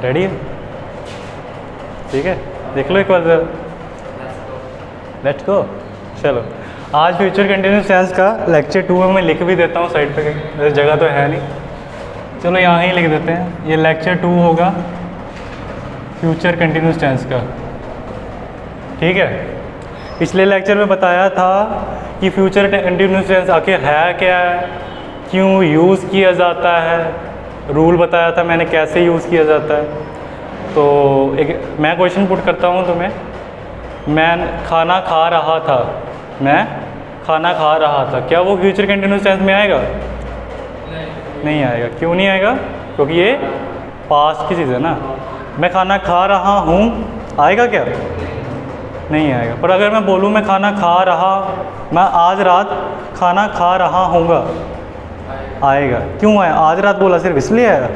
Ready है? ठीक है, देख लो एक बार ज़रा। Let's go. चलो, आज फ्यूचर कंटिन्यूस टेंस का लेक्चर 2 में मैं लिख भी देता हूँ साइड पे, वैसे जगह तो है नहीं, चलो यहाँ ही लिख देते हैं। ये लेक्चर 2 होगा फ्यूचर कंटिन्यूस टेंस का। ठीक है, पिछले लेक्चर में बताया था कि फ्यूचर कंटिन्यूस टेंस आखिर है क्या है, क्यों यूज़ किया जाता है, रूल बताया था मैंने कैसे यूज़ किया जाता है। तो एक मैं क्वेश्चन पुट करता हूँ तुम्हें। मैं खाना खा रहा था, मैं खाना खा रहा था, क्या वो फ्यूचर कंटिन्यूस टेंस में आएगा? नहीं आएगा। क्यों नहीं आएगा? क्योंकि ये पास्ट की चीज़ है ना। मैं खाना खा रहा हूँ, आएगा क्या? नहीं आएगा। पर अगर मैं बोलूँ मैं खाना खा रहा, मैं आज रात खाना खा रहा हूँगा, आएगा। क्यों आया? आज रात बोला सिर्फ इसलिए आया,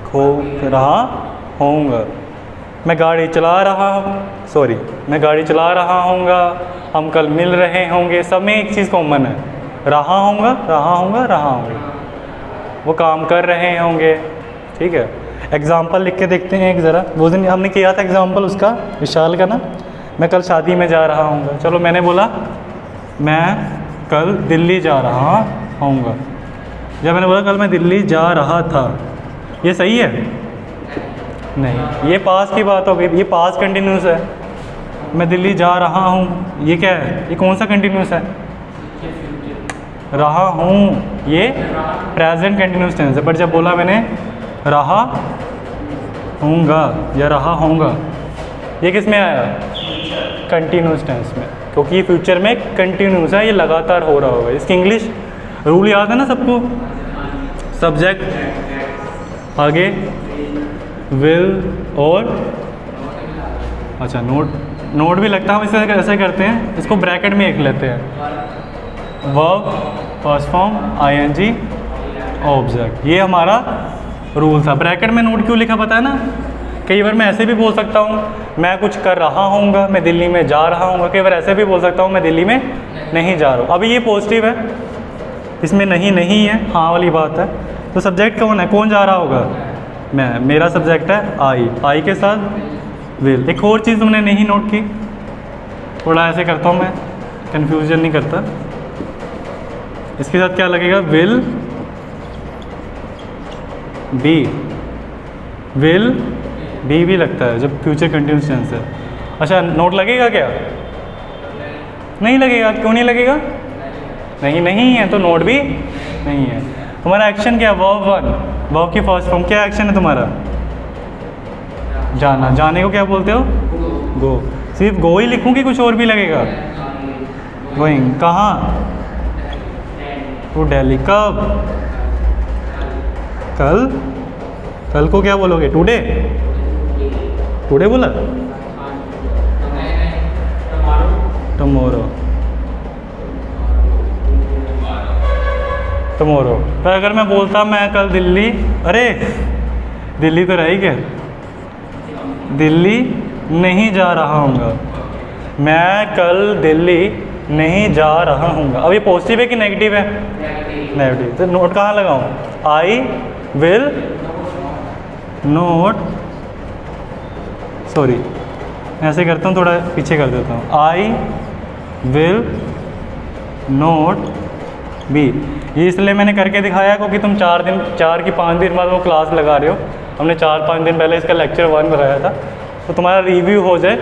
खो रहा होऊंगा। मैं गाड़ी चला रहा हूँ, सॉरी, मैं गाड़ी चला रहा हूँगा, हम कल मिल रहे होंगे, सब में एक चीज़ कॉमन है, रहा होऊंगा, रहा होऊंगा, रहा होंगे। वो काम कर रहे होंगे। ठीक है, एग्जाम्पल लिख के देखते हैं एक ज़रा। वो दिन हमने किया था एग्जाम्पल उसका, विशाल का ना, मैं कल शादी में जा रहा हूँगा। चलो, मैंने बोला मैं कल दिल्ली जा रहा हूँगा। जब मैंने बोला कल मैं दिल्ली जा रहा था, ये सही है? नहीं, ये पास की बात हो गई, ये पास कंटिन्यूस है। मैं दिल्ली जा रहा हूँ, ये क्या है? ये कौन सा कंटिन्यूस है? रहा हूँ, ये प्रेजेंट कंटिन्यूस टेंस है। बट जब बोला मैंने रहा हूँगा या रहा होऊंगा, ये किस में आया? कंटिन्यूस टेंस में, क्योंकि ये फ्यूचर में कंटिन्यूस है, ये लगातार हो रहा होगा। इसकी इंग्लिश रूल याद है ना सबको? सब्जेक्ट आगे विल और अच्छा नोट भी लगता है। हम इसे ऐसे करते हैं, इसको ब्रैकेट में लिख लेते हैं। Verb, first form, I N G, object, ये हमारा रूल था। ब्रैकेट में नोट क्यों लिखा पता है ना? कई बार मैं ऐसे भी बोल सकता हूँ मैं कुछ कर रहा हूँगा, मैं दिल्ली में जा रहा हूँगा। कई बार ऐसे भी बोल सकता हूँ मैं दिल्ली में नहीं जा रहा हूँ। अभी ये पॉजिटिव है, इसमें नहीं है, हाँ वाली बात है। तो सब्जेक्ट कौन है? कौन जा रहा होगा? मैं, मेरा सब्जेक्ट है आई के साथ विल। एक और चीज़ तुमने नहीं नोट की, थोड़ा ऐसे करता हूँ मैं, कन्फ्यूजन नहीं करता। इसके साथ क्या लगेगा? विल बी, विल बी भी लगता है जब फ्यूचर कंटिन्यूस टेंस है। अच्छा, नोट लगेगा क्या? नहीं लगेगा। क्यों नहीं लगेगा? नहीं है तो नोट भी नहीं है। तुम्हारा एक्शन क्या है? वर्ब 1, वर्ब की फर्स्ट फॉर्म क्या एक्शन है तुम्हारा? जाना। जाने को क्या बोलते हो? गो। सिर्फ गो ही लिखूँ कि कुछ और भी लगेगा? गोइंग। कहाँ? टू दिल्ली। कब? कल को क्या बोलोगे? टुडे। टुडे बोला? टमोरो। तो अगर मैं बोलता मैं कल दिल्ली, अरे दिल्ली तो रही क्या? दिल्ली नहीं जा रहा हूँगा, मैं कल दिल्ली नहीं जा रहा हूँगा। अब ये पॉजिटिव है कि नेगेटिव है? नेगेटिव। तो नोट कहाँ लगाऊँ? आई विल नोट, सॉरी ऐसे करता हूँ, थोड़ा पीछे कर देता हूँ। I will not be. ये इसलिए मैंने करके दिखाया क्योंकि तुम 4 की 5 दिन बाद वो क्लास लगा रहे हो। हमने 4-5 दिन पहले इसका लेक्चर 1 लगाया था, तो तुम्हारा रिव्यू हो जाए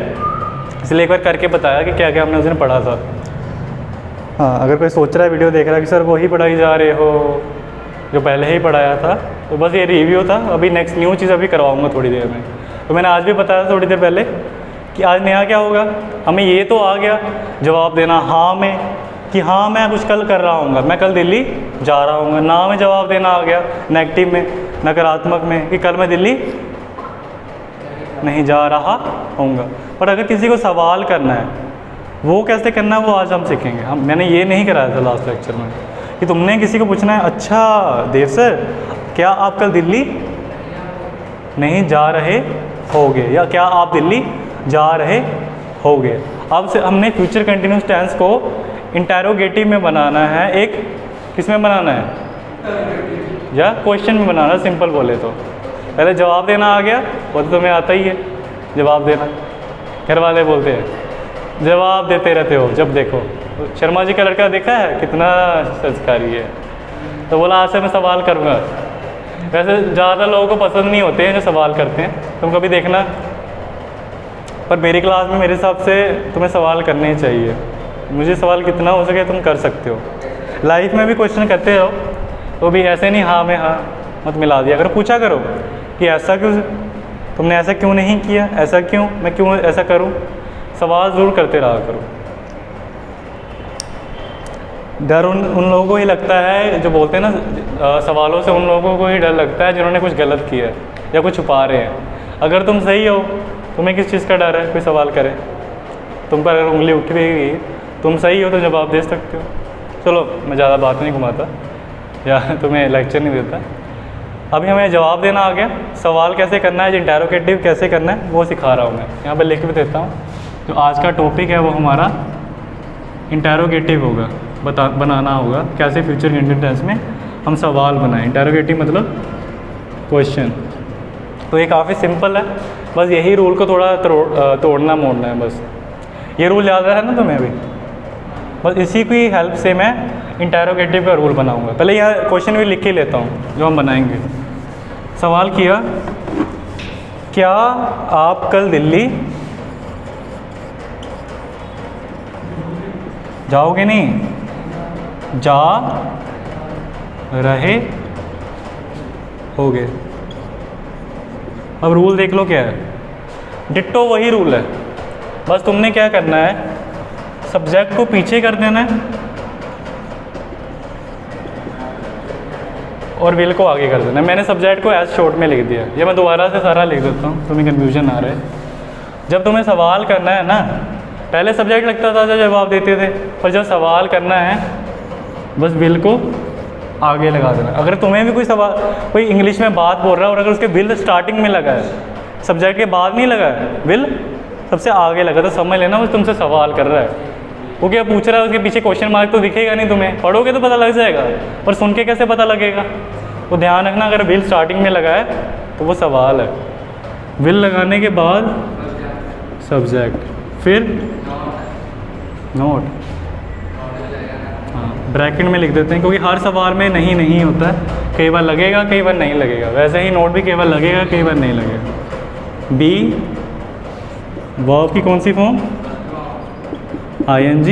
इसलिए एक बार करके बताया कि क्या क्या हमने उस दिन पढ़ा था। हाँ, अगर कोई सोच रहा है वीडियो देख रहा है कि सर वही पढ़ाई जा रहे हो जो पहले ही पढ़ाया था, तो बस ये रिव्यू था। अभी नेक्स्ट न्यू चीज़ अभी करवाऊँगा थोड़ी देर में। तो मैंने आज भी बताया था थोड़ी देर पहले कि आज नया क्या होगा। हमें ये तो आ गया जवाब देना हाँ में, कि हाँ मैं कुछ कल कर रहा हूँगा, मैं कल दिल्ली जा रहा हूँगा। ना में जवाब देना आ गया, नेगेटिव में, नकारात्मक में, कि कल मैं दिल्ली नहीं जा रहा हूँगा। पर अगर किसी को सवाल करना है, वो कैसे करना है वो आज हम सीखेंगे। मैंने ये नहीं कराया था लास्ट लेक्चर में कि तुमने किसी को पूछना है, अच्छा देव सर क्या आप कल दिल्ली नहीं जा रहे होगे, या क्या आप दिल्ली जा रहे होगे। अब से हमने फ्यूचर कंटिन्यूस टेंस को इंटेरोगेटिव में बनाना है, एक किस में बनाना है या क्वेश्चन में बनाना है, सिंपल बोले तो। पहले जवाब देना आ गया, वो तो तुम्हें आता ही है जवाब देना। घर वाले बोलते हैं जवाब देते रहते हो जब देखो। शर्मा जी का लड़का देखा है कितना संस्कारी है, तो बोला आज से मैं सवाल करूँगा। वैसे ज़्यादा लोगों को पसंद नहीं होते हैं जो सवाल करते हैं, तुम कभी देखना, पर मेरी क्लास में मेरे हिसाब से तुम्हें सवाल करने ही चाहिए। मुझे सवाल कितना हो सके तुम कर सकते हो। लाइफ में भी क्वेश्चन करते हो तो भी ऐसे नहीं हाँ में हाँ मत मिला दिया करो, पूछा करो कि ऐसा क्यों, तुमने ऐसा क्यों नहीं किया, ऐसा क्यों, मैं क्यों ऐसा करूं। सवाल ज़रूर करते रहा करो। डर उन लोगों को ही लगता है जो बोलते हैं ना, सवालों से उन लोगों को ही डर लगता है जिन्होंने कुछ गलत किया है या कुछ छुपा रहे हैं। अगर तुम सही हो, तुम्हें किस चीज़ का डर है कोई सवाल करे। तुम पर अगर उंगली उठ भी गई, तुम सही हो तो जवाब दे सकते हो। चलो मैं ज़्यादा बात नहीं घुमाता या तुम्हें लेक्चर नहीं देता। अभी हमें जवाब देना आ गया, सवाल कैसे करना है, इंटेरोगेटिव कैसे करना है वो सिखा रहा हूँ मैं। यहाँ पर लिख भी देता हूँ। जो आज का टॉपिक है वो हमारा इंटेरोगेटिव होगा, बनाना होगा कैसे फ्यूचर कंटिन्यूस टेंस में हम सवाल बनाएं। इंटेरोगेटिव मतलब क्वेश्चन। तो ये काफ़ी सिंपल है, बस यही रूल को थोड़ा तोड़ना मोड़ना है बस। ये रूल याद है ना तुम्हें अभी, बस इसी की हेल्प से मैं इंटेरोगेटिव का रूल बनाऊंगा। पहले यह क्वेश्चन भी लिख के लेता हूँ जो हम बनाएंगे। सवाल किया, क्या आप कल दिल्ली जाओगे? नहीं, जा रहे होगे। अब रूल देख लो क्या है, डिट्टो वही रूल है, बस तुमने क्या करना है, सब्जेक्ट को पीछे कर देना है और विल को आगे कर देना है। मैंने सब्जेक्ट को एज शॉर्ट में लिख दिया, ये मैं दोबारा से सारा लिख देता हूँ, तुम्हें कन्फ्यूजन आ रहा है। जब तुम्हें सवाल करना है ना, पहले सब्जेक्ट लगता था जब जवाब देते थे, पर जब सवाल करना है बस विल को आगे लगा देना। अगर तुम्हें भी कोई सवाल, कोई इंग्लिश में बात बोल रहा है और अगर उसके विल स्टार्टिंग में लगा है, सब्जेक्ट के बाद नहीं लगा है, विल सबसे आगे लगा, तो समझ लेना वो तुमसे सवाल कर रहा है। वो क्या पूछ रहा है, उसके पीछे क्वेश्चन मार्क तो दिखेगा नहीं, तुम्हें पढ़ोगे तो पता लग जाएगा, पर सुन के कैसे पता लगेगा। वो ध्यान रखना, अगर विल स्टार्टिंग में लगा है तो वो सवाल है। विल लगाने के बाद सब्जेक्ट, फिर नोट, हाँ ब्रैकेट में लिख देते हैं, क्योंकि हर सवाल में नहीं नहीं होता है, कई बार लगेगा कई बार नहीं लगेगा। वैसे ही नोट भी कई बार लगेगा कई बार नहीं लगेगा। बी वर्ब की कौन सी फॉर्म, ING,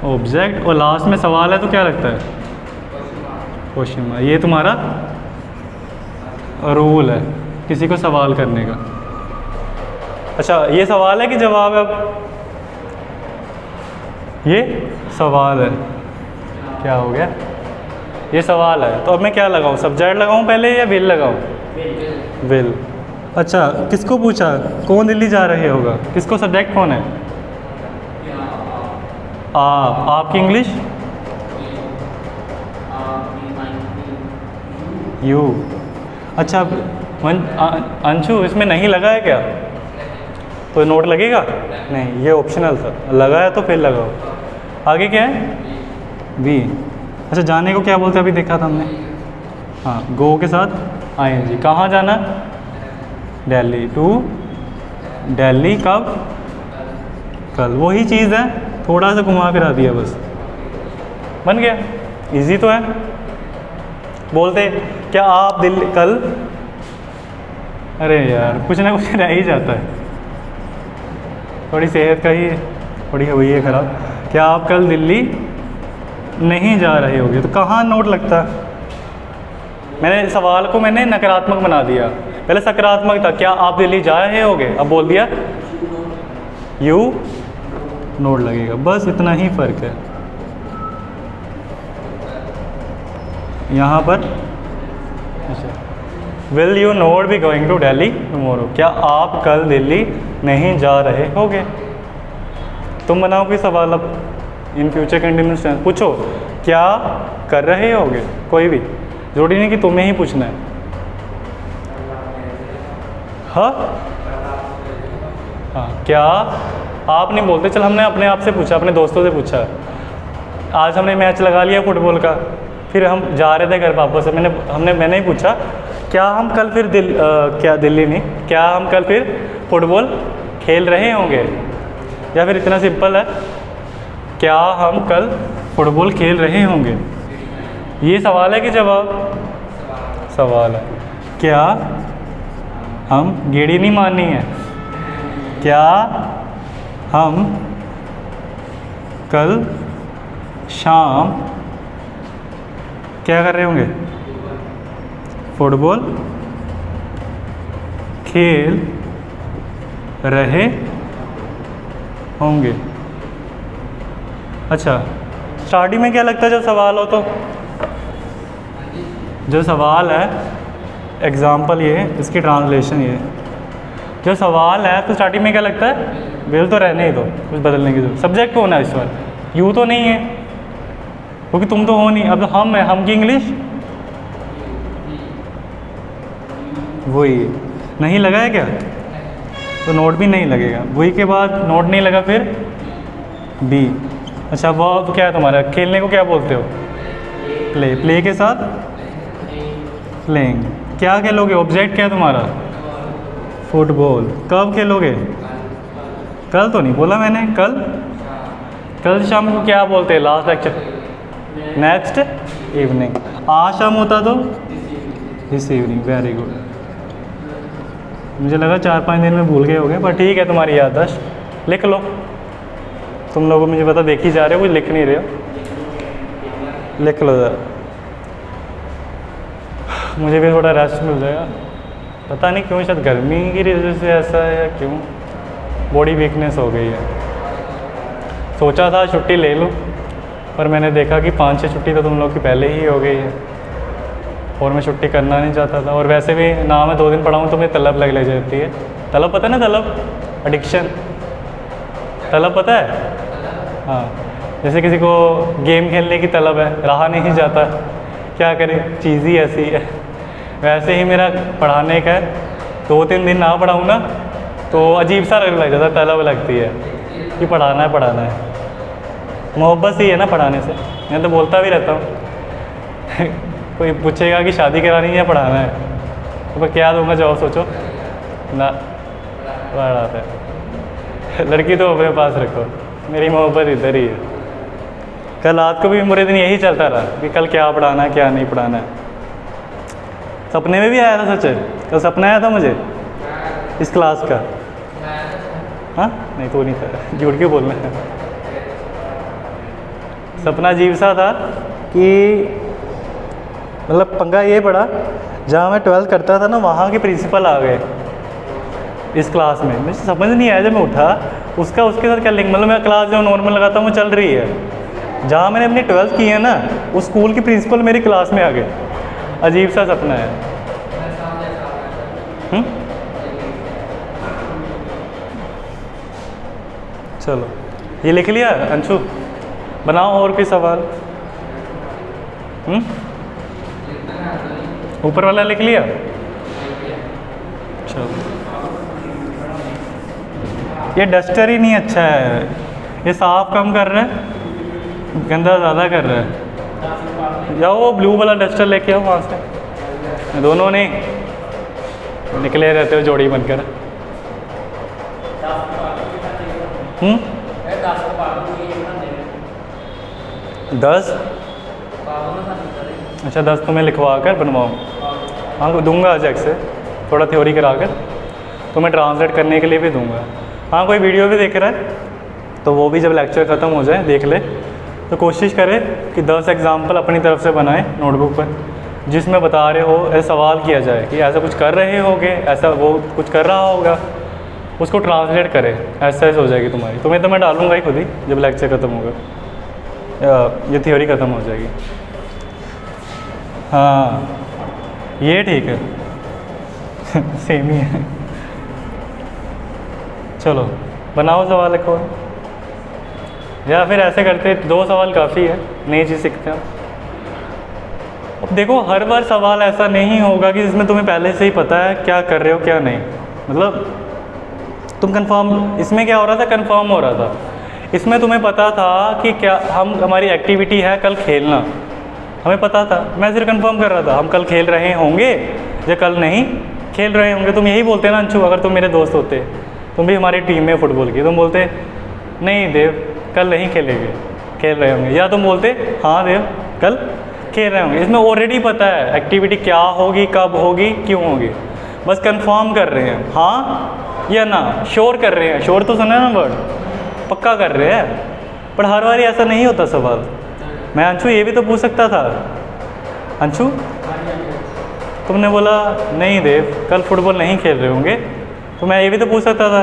ऑब्जेक्ट, और लास्ट में सवाल है तो क्या लगता है, क्वेश्चन मार्क। ये तुम्हारा रूल है किसी को सवाल करने का। अच्छा ये सवाल है कि जवाब है? अब ये सवाल है, क्या हो गया, ये सवाल है, तो अब मैं क्या लगाऊं, सब्जेक्ट लगाऊं पहले या विल लगाऊं? विल। अच्छा किसको पूछा, कौन दिल्ली जा रहे होगा, किसको सब्जेक्ट कौन है? आप, आपकी इंग्लिश यू। अच्छा अंशु इसमें नहीं लगा है क्या, तो नोट लगेगा? नहीं, ये ऑप्शनल था, लगा है तो फिर लगाओ। आगे क्या है, बी। अच्छा जाने को क्या बोलते हैं, अभी देखा था हमने, हाँ गो के साथ ING। कहाँ जाना, दिल्ली, टू दिल्ली, कब, कल। वही चीज़ है, थोड़ा सा घुमा फिरा दिया बस, बन गया। इजी तो है। बोलते क्या आप दिल्ली कल, अरे यार कुछ ना कुछ रह ही जाता है, थोड़ी सेहत का ही थोड़ी हुई है ख़राब। क्या आप कल दिल्ली नहीं जा रहे होगे, तो कहाँ नोट लगता है? मैंने सवाल को मैंने नकारात्मक बना दिया, पहले सकारात्मक था, क्या आप दिल्ली जा रहे होगे, अब बोल दिया यू, नोट लगेगा। बस इतना ही फ़र्क है यहाँ पर। Will you not be going to Delhi tomorrow, क्या आप कल दिल्ली नहीं जा रहे होगे। तुम बनाओ कोई सवाल अब इन फ्यूचर कंटिन्यूअस टेंस, पूछो क्या कर रहे होगे, कोई भी, जरूरी नहीं कि तुम्हें ही पूछना है। हाँ हाँ, क्या आप नहीं बोलते, चल हमने अपने आप से पूछा, अपने दोस्तों से पूछा, आज हमने मैच लगा लिया फुटबॉल का, फिर हम जा रहे थे घर वापस, मैंने ही पूछा क्या हम कल फिर क्या दिल्ली नहीं, क्या हम कल फिर फुटबॉल खेल रहे होंगे? या फिर इतना सिंपल है, क्या हम कल फुटबॉल खेल रहे होंगे? ये सवाल है कि जवाब? सवाल है। क्या हम गेड़ी नहीं मारनी है, क्या हम कल शाम क्या कर रहे होंगे? फुटबॉल खेल रहे होंगे। अच्छा, स्टार्टिंग में क्या लगता है जब सवाल हो? तो जो सवाल है, एग्जाम्पल ये है, इसकी ट्रांसलेशन ये है। जो सवाल है तो स्टार्टिंग में क्या लगता है? विल तो रहने ही दो, कुछ बदलने की जरूरत। सब्जेक्ट होना है इस बार, यू तो नहीं है क्योंकि तुम तो हो नहीं। अब हम है, हम की इंग्लिश वही नहीं लगा है क्या? तो नोट भी नहीं लगेगा। वही के बाद नोट नहीं लगा, फिर बी। अच्छा, वो क्या है तुम्हारा? खेलने को क्या बोलते हो? प्ले। प्ले के साथ प्लेइंग। क्या खेलोगे? ऑब्जेक्ट क्या है तुम्हारा? फुटबॉल। कब खेलोगे? कल तो नहीं बोला मैंने। कल, कल शाम को क्या बोलते हैं? Last lecture, next evening. आज शाम होता तो दिस इवनिंग। Very good. मुझे लगा 4-5 दिन में भूल गए होगे, पर ठीक है, तुम्हारी याददाश्त। लिख लो। तुम लोगों मुझे पता देख ही जा रहे हो, कुछ लिख नहीं रहे हो। लिख लो ज़रा, मुझे भी थोड़ा रेस्ट मिल जाएगा। पता नहीं क्यों, शायद गर्मी की वजह से ऐसा है या क्यों, बॉडी वीकनेस हो गई है। सोचा था छुट्टी ले लूँ, पर मैंने देखा कि 5-6 छुट्टी तो तुम लोग की पहले ही हो गई है, और मैं छुट्टी करना नहीं चाहता था। और वैसे भी ना मैं 2 दिन पढ़ाऊँ तो मुझे तलब लग जाती है। तलब पता है ना? तलब, एडिक्शन। तलब पता है? हाँ, जैसे किसी को गेम खेलने की तलब है, रहा नहीं जाता, क्या करें, चीज़ ही ऐसी है। वैसे ही मेरा पढ़ाने का है, 2-3 दिन ना पढ़ाऊँ ना तो अजीब सा लग जाता है, तलब लगती है कि पढ़ाना है पढ़ाना है। मोहब्बत ही है ना पढ़ाने से। मैं तो बोलता भी रहता हूँ कोई पूछेगा कि शादी करानी है या पढ़ाना है, तो मैं क्या दूंगा जवाब? सोचो ना, पढ़ाता है। लड़की तो अपने पास रखो, मेरी मोहब्बत इधर ही है। कल रात को भी पूरे दिन यही चलता रहा कि कल क्या पढ़ाना है क्या नहीं पढ़ाना है। सपने में भी आया था, सच है, कल सपना आया था मुझे इस क्लास का। हाँ नहीं तो नहीं था, झूठ क्यों बोलना है। सपना अजीब सा था कि मतलब पंगा ये पड़ा, जहाँ मैं 12th करता था ना, वहाँ के प्रिंसिपल आ गए इस क्लास में। मुझे समझ नहीं आया जब मैं उठा, उसका उसके साथ क्या लिंक। मतलब मैं क्लास जो नॉर्मल लगाता हूँ वो चल रही है, जहाँ मैंने अपनी 12th की है ना, उस स्कूल के प्रिंसिपल मेरी क्लास में आ गए। अजीब सा सपना है। चलो ये लिख लिया अंशु, बनाओ और कोई सवाल। ऊपर वाला लिख लिया? चलो, ये डस्टर ही नहीं अच्छा है, ये साफ कम कर रहा है, गंदा ज़्यादा कर रहा है। जाओ वो ब्लू वाला डस्टर लेके आओ वहाँ से। दोनों ने निकले रहते हो जोड़ी बनकर। 10? अच्छा 10 तो मैं लिखवा कर बनवाऊँ? हाँ दूंगा अजैक से, थोड़ा थ्योरी करा कर, तो मैं ट्रांसलेट करने के लिए भी दूंगा। हाँ कोई वीडियो भी देख रहा है तो वो भी जब लेक्चर ख़त्म हो जाए देख ले, तो कोशिश करे कि 10 एग्जाम्पल अपनी तरफ से बनाए नोटबुक पर, जिसमें बता रहे हो, ऐसा सवाल किया जाए कि ऐसा कुछ कर रहे होगे, ऐसा वो कुछ कर रहा होगा, उसको ट्रांसलेट करे, एक्सरसाइज हो जाएगी तुम्हारी। तुम्हें तो मैं डालूंगा ही खुद ही जब लेक्चर ख़त्म होगा, ये थ्योरी ख़त्म हो जाएगी। हाँ ये ठीक है सेम ही है। चलो बनाओ सवाल एक और, या फिर ऐसे करते 2 सवाल काफ़ी है, नई चीज़ सीखते हैं। अब देखो हर बार सवाल ऐसा नहीं होगा कि जिसमें तुम्हें पहले से ही पता है क्या कर रहे हो क्या नहीं, मतलब तुम कंफर्म। इसमें क्या हो रहा था, कंफर्म हो रहा था। इसमें तुम्हें पता था कि क्या हमारी एक्टिविटी है कल खेलना, हमें पता था, मैं सिर्फ कंफर्म कर रहा था हम कल खेल रहे होंगे जो कल नहीं खेल रहे होंगे। तुम यही बोलते ना अंशु, अगर तुम मेरे दोस्त होते, तुम भी हमारी टीम में फुटबॉल की, तुम बोलते नहीं देव कल नहीं खेलेंगे, खेल रहे होंगे, या तुम बोलते हाँ देव कल खेल रहे होंगे। इसमें ऑलरेडी पता है एक्टिविटी क्या होगी, कब होगी, क्यों होगी, बस कंफर्म कर रहे हैं हाँ या ना, श्योर कर रहे हैं। श्योर तो सुना ना वर्ड, पक्का कर रहे हैं। पर हर बार ऐसा नहीं होता सवाल। मैं अंशु ये भी तो पूछ सकता था, अंशु तुमने बोला नहीं देव कल फुटबॉल नहीं खेल रहे होंगे, तो मैं ये भी तो पूछ सकता था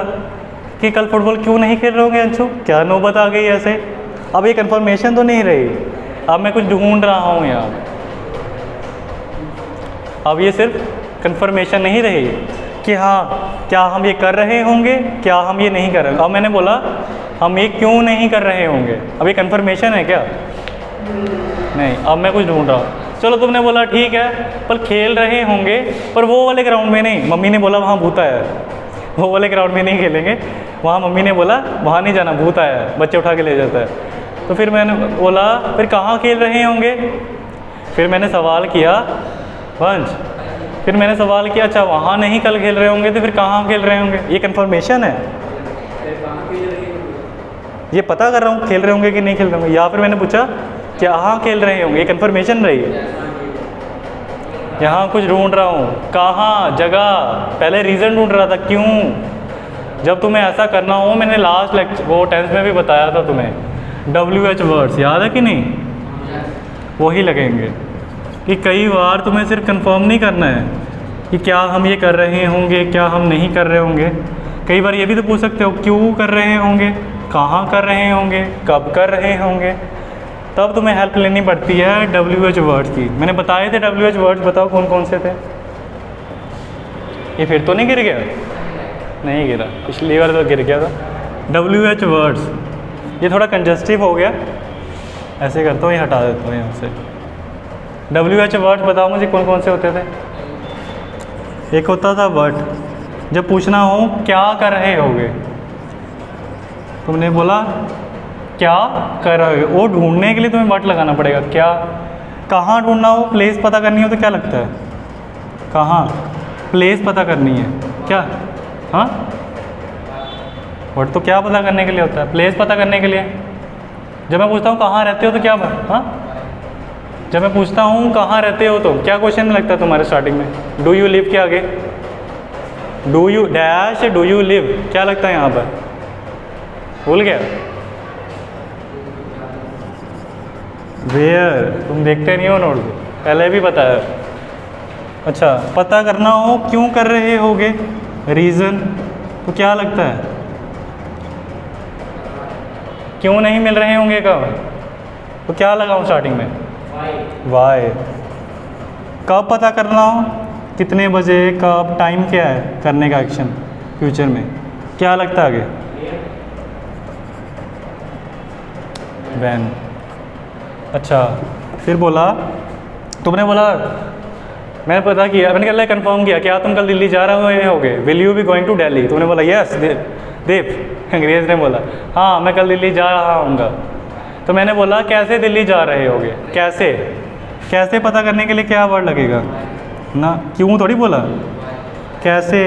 कि कल फुटबॉल क्यों नहीं खेल रहे होंगे अंशु, क्या नौबत आ गई ऐसे। अब ये कंफर्मेशन तो नहीं रही, अब मैं कुछ ढूंढ रहा हूँ यहाँ। अब ये सिर्फ कंफर्मेशन नहीं रही कि हाँ क्या हम ये कर रहे होंगे, क्या हम ये नहीं कर रहे। अब मैंने बोला हम ये क्यों नहीं कर रहे होंगे, अब ये कंफर्मेशन है क्या, नहीं। अब मैं कुछ ढूंढ रहा हूँ। चलो तुमने बोला ठीक है पर खेल रहे होंगे, पर वो वाले ग्राउंड में नहीं। मम्मी ने बोला वहाँ भूत आया है, वो वाले ग्राउंड में नहीं खेलेंगे। वहाँ मम्मी ने बोला वहाँ नहीं जाना, भूत आया है, बच्चे उठा के ले जाता है। तो फिर मैंने बोला फिर कहाँ खेल रहे होंगे। फिर मैंने सवाल किया वंश, फिर मैंने सवाल किया अच्छा वहाँ नहीं कल खेल रहे होंगे, तो फिर कहाँ खेल रहे होंगे। ये कंफर्मेशन है, ये पता कर रहा हूँ खेल रहे होंगे कि नहीं खेल रहे होंगे। या फिर मैंने पूछा कहाँ खेल रहे होंगे, ये कंफर्मेशन रही। यहाँ कुछ ढूंढ रहा हूँ, कहाँ, जगह, पहले रीज़न ढूंढ रहा था क्यों। जब तुम्हें ऐसा करना हो, मैंने लास्ट लेक्चर वो 10th में भी बताया था तुम्हें, WH वर्ड्स याद है कि नहीं, वही लगेंगे। कि कई बार तुम्हें सिर्फ कंफर्म नहीं करना है कि क्या हम ये कर रहे होंगे, क्या हम नहीं कर रहे होंगे। कई बार ये भी तो पूछ सकते हो क्यों कर रहे होंगे, कहाँ कर रहे होंगे, कब कर रहे होंगे। तब तुम्हें हेल्प लेनी पड़ती है WH वर्ड्स की। मैंने बताए थे WH वर्ड्स, बताओ कौन कौन से थे। ये फिर तो नहीं गिर गया, नहीं गिरा, पिछली बार तो गिर गया था। WH वर्ड्स, ये थोड़ा कंजस्टिव हो गया, ऐसे करता हूँ, ये हटा देता हूँ यहाँ से। WH वर्ड्स बताओ मुझे कौन कौन से होते थे। एक होता था वर्ड, जब पूछना हो क्या कर रहे होगे, तुमने बोला क्या कर रहे हो, वो ढूंढने के लिए तुम्हें वर्ड लगाना पड़ेगा। क्या, कहाँ ढूंढना हो, प्लेस पता करनी हो तो क्या लगता है, कहाँ, प्लेस पता करनी है क्या, हाँ वर्ड तो क्या पता करने के लिए होता है, प्लेस पता करने के लिए। जब मैं पूछता हूँ कहाँ रहते हो तो क्या, हाँ जब मैं पूछता हूँ कहाँ रहते हो तो क्या क्वेश्चन में लगता है तुम्हारे स्टार्टिंग में, डू यू लिव के आगे do you dash do you live क्या लगता है यहाँ पर, भूल गया। वेयर, तुम देखते नहीं हो नोट, पहले भी बताया। अच्छा, पता करना हो क्यों कर रहे होगे, रीज़न, तो क्या लगता है, क्यों नहीं मिल रहे होंगे कब, तो क्या लगाऊं स्टार्टिंग में, वाई। कब पता करना हो, कितने बजे, कब, टाइम क्या है करने का एक्शन फ्यूचर में, क्या लगता है आगे, व्हेन। अच्छा, फिर बोला, तुमने बोला, मैंने पता किया, मैंने कल कंफर्म किया क्या तुम कल दिल्ली जा रहे होगे, will you be going to Delhi. तुमने बोला यस देव, अंग्रेज ने बोला हाँ मैं कल दिल्ली जा रहा हूँगा। तो मैंने बोला कैसे दिल्ली जा रहे होगे, कैसे, कैसे पता करने के लिए क्या वर्ड लगेगा ना, क्यों थोड़ी बोला, कैसे।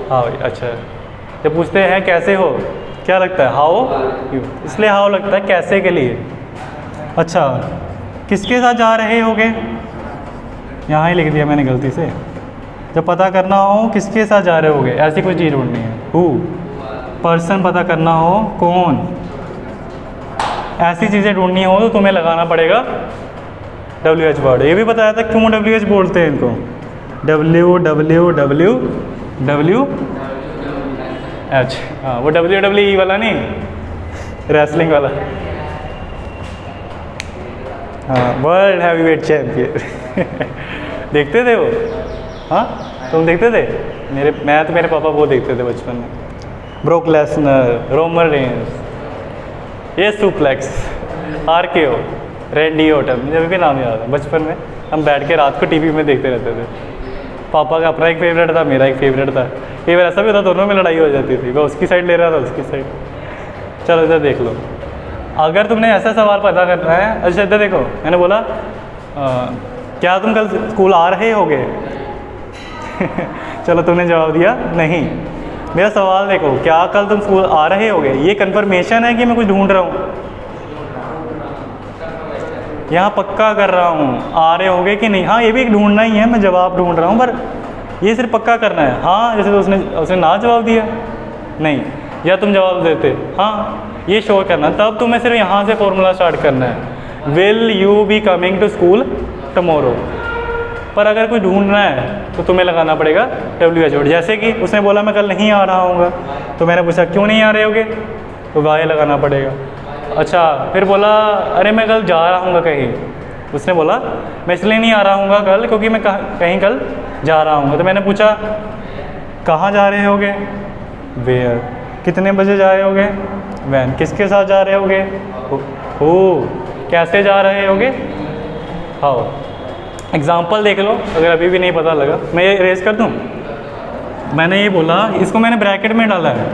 हाँ अच्छा, जब पूछते हैं कैसे हो क्या लगता है, हाउ यू, इसलिए हाउ लगता है कैसे के लिए। अच्छा, किसके साथ जा रहे होगे, यहाँ ही लिख दिया मैंने गलती से। जब पता करना हो किसके साथ जा रहे होगे, ऐसी कोई चीज़ ढूंढनी है, हु, पर्सन पता करना हो कौन, ऐसी चीज़ें ढूंढनी हो तो तुम्हें लगाना पड़ेगा WH वर्ड। ये भी बताया था क्यों WH बोलते हैं इनको, WWWH, हाँ वो WWE वाला नहीं, रेसलिंग वाला, हाँ वर्ल्ड हैवीवेट चैंपियन। देखते थे वो, हाँ तुम देखते थे, मेरे पापा वो देखते थे बचपन में, ब्रोक लेसनर, रोमन रेंस, ये सुप्लेक्स, RKO, रैंडी ऑर्टन, मुझे अभी भी नाम याद है। बचपन में हम बैठ के रात को टीवी में देखते रहते थे। पापा का अपना एक फेवरेट था, मेरा एक फेवरेट था। कई बार ऐसा भी होता दोनों में लड़ाई हो जाती थी, मैं उसकी साइड ले रहा था, उसकी साइड। चलो इधर देख लो, अगर तुमने ऐसा सवाल पता करना है, अच्छा इधर देखो, मैंने बोला क्या तुम कल स्कूल आ रहे होगे? चलो तुमने जवाब दिया नहीं। मेरा सवाल देखो, क्या कल तुम स्कूल आ रहे होगे, ये कंफर्मेशन है कि मैं कुछ ढूंढ रहा हूँ? यहाँ पक्का कर रहा हूँ, आ रहे होगे कि नहीं। हाँ ये भी ढूंढना ही है, मैं जवाब ढूंढ रहा हूँ, पर ये सिर्फ पक्का करना है। हाँ जैसे तो उसने ना जवाब दिया नहीं, या तुम जवाब देते हाँ, ये शो करना। तब तुम्हें सिर्फ यहाँ से फॉर्मूला स्टार्ट करना है, will you be coming to school tomorrow. पर अगर कोई ढूंढना है तो तुम्हें लगाना पड़ेगा WH। जैसे कि उसने बोला मैं कल नहीं आ रहा हूँगा, तो मैंने पूछा क्यों नहीं आ रहे होगे, तो वाई लगाना पड़ेगा। अच्छा फिर बोला अरे मैं कल जा रहा हूँगा कहीं, उसने बोला मैं इसलिए नहीं आ रहा हूँगा कल क्योंकि मैं कहीं कल जा रहा हूँगा, तो मैंने पूछा कहाँ जा रहे होगे, वेयर। कितने बजे जा रहे होगे, वैन। किसके साथ जा रहे होगे, हो। कैसे जा रहे होगे, हाउ। एग्जाम्पल देख लो अगर अभी भी नहीं पता लगा। मैं ये रेस कर दूँ, मैंने ये बोला, इसको मैंने ब्रैकेट में डाला है।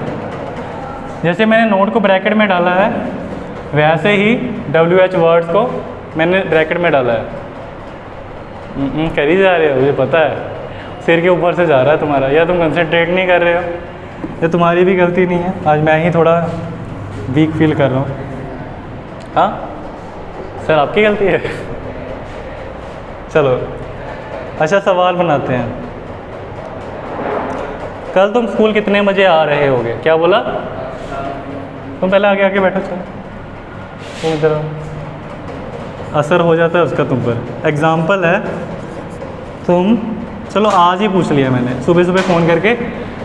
जैसे मैंने नोट को ब्रैकेट में डाला है, वैसे ही WH वर्ड्स को मैंने ब्रैकेट में डाला है। कर ही जा रहे हो, मुझे पता है, सिर के ऊपर से जा रहा है तुम्हारा, या तुम कंसंट्रेट नहीं कर रहे हो, या तुम्हारी भी गलती नहीं है। आज मैं ही थोड़ा वीक फील कर रहा हूँ। हाँ सर आपकी गलती है। चलो अच्छा सवाल बनाते हैं। कल तुम स्कूल कितने बजे आ रहे होगे, क्या बोला? तुम पहले आगे आके बैठो, चलो इधर असर हो जाता है उसका तुम पर। एग्जाम्पल है, तुम चलो आज ही पूछ लिया मैंने सुबह सुबह फ़ोन करके,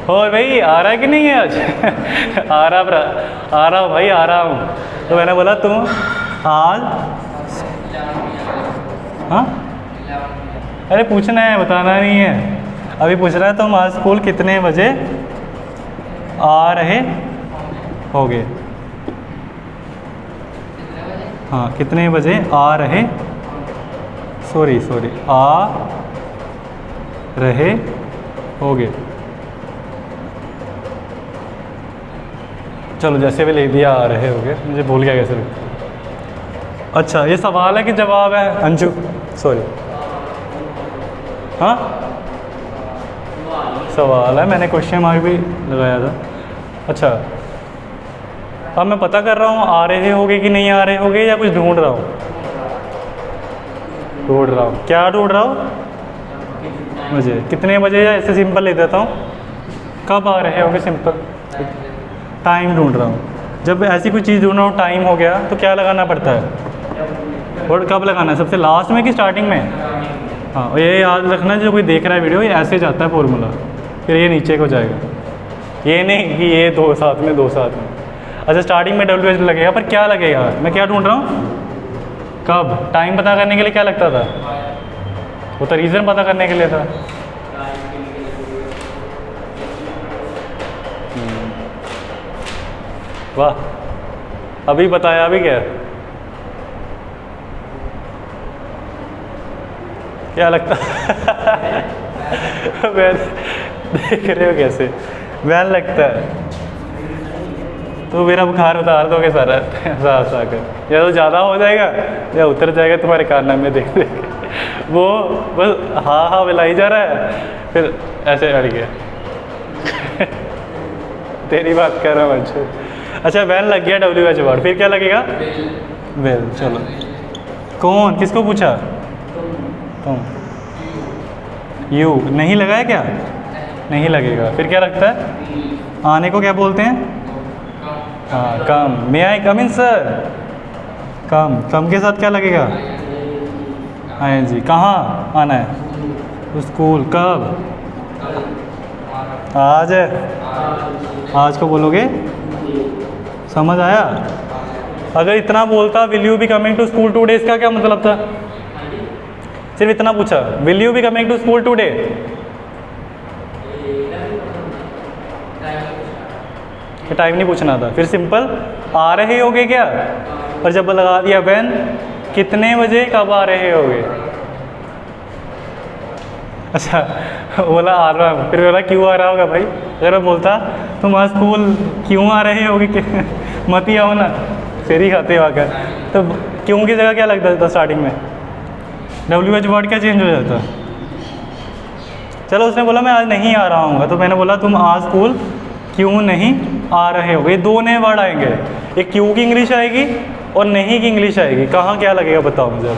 और भाई आ रहा है कि नहीं है आज? आ रहा हूँ भाई, आ रहा हूँ। तो मैंने बोला तुम आज, हाँ अरे पूछना है, बताना नहीं है। अभी पूछ रहा है तुम आज स्कूल कितने बजे आ रहे होगे। हाँ कितने बजे आ रहे, सॉरी आ रहे होगे। चलो जैसे भी लिख दिया आ रहे होगे, मुझे भूल गया कैसे लिखते। अच्छा ये सवाल है कि जवाब है अंशु, सॉरी हाँ सवाल है, मैंने क्वेश्चन मार्क भी लगाया था। अच्छा अब मैं पता कर रहा हूँ आ रहे होगे कि नहीं आ रहे होगे, या कुछ ढूंढ रहा हूँ? ढूंढ रहा हूँ। क्या ढूंढ रहा हूँ? मुझे कितने बजे, या ऐसे सिंपल लिख देता हूँ, कब आ रहे होगे, सिंपल। टाइम ढूंढ रहा हूँ। जब ऐसी कोई चीज़ ढूंढ रहा हूँ टाइम हो गया, तो क्या लगाना पड़ता है, और कब लगाना है, सबसे लास्ट में कि स्टार्टिंग में? हाँ ये याद रखना, जो कोई देख रहा है वीडियो, ये ऐसे जाता है फॉर्मूला, फिर ये नीचे को जाएगा, ये नहीं कि ये दो साथ में। अच्छा स्टार्टिंग में WH लगेगा, पर क्या लगेगा, मैं क्या ढूंढ रहा हूँ, कब। टाइम पता करने के लिए क्या लगता था, वो तो रीज़न पता करने के लिए था। वाह अभी बताया, अभी क्या लगता वैन देख रहे हो कैसे वैन लगता है, तो मेरा बुखार उतार दोगे सारा सांस आकर, या तो ज़्यादा हो जाएगा या उतर जाएगा तुम्हारे कारनामे देख देख के। वो बस हाँ मिलाई जा रहा है, फिर ऐसे अड़ गया। तेरी बात कर रहा हूँ। अच्छा वैन लग गया WH वर्ड, फिर क्या लगेगा, वेल। चलो कौन, किसको पूछा, तुम। यू नहीं लगाया क्या, नहीं लगेगा, फिर क्या लगता है, आने को क्या बोलते हैं, हाँ कम। मे आई कम इन सर, कम के साथ क्या लगेगा, ING। कहाँ आना है, तो स्कूल। कब, आज है, आज को बोलोगे, समझ आया। अगर इतना बोलता will you be coming to school today, इसका क्या मतलब था, सिर्फ इतना पूछा, will you be coming to school today, time नहीं पूछना था। फिर सिंपल आ रहे होगे क्या, और जब लगा दिया व्हेन, कितने बजे, कब आ रहे होगे। अच्छा बोला आ रहा हूँ, फिर बोला क्यों आ रहा होगा भाई। अगर मैं बोलता तुम आज स्कूल क्यों आ रहे होगे, मत ही आओ ना, फिर ही खाते हो आकर। तो क्यों की जगह क्या लगता था स्टार्टिंग में, WH वर्ड क्या चेंज हो जाता? चलो उसने बोला मैं आज नहीं आ रहा हूँ, तो मैंने बोला तुम आज स्कूल क्यों नहीं आ रहे हो? ये दो नए वर्ड आएंगे, एक क्यों की इंग्लिश आएगी और नहीं की इंग्लिश आएगी। कहाँ क्या लगेगा बताओ मुझे?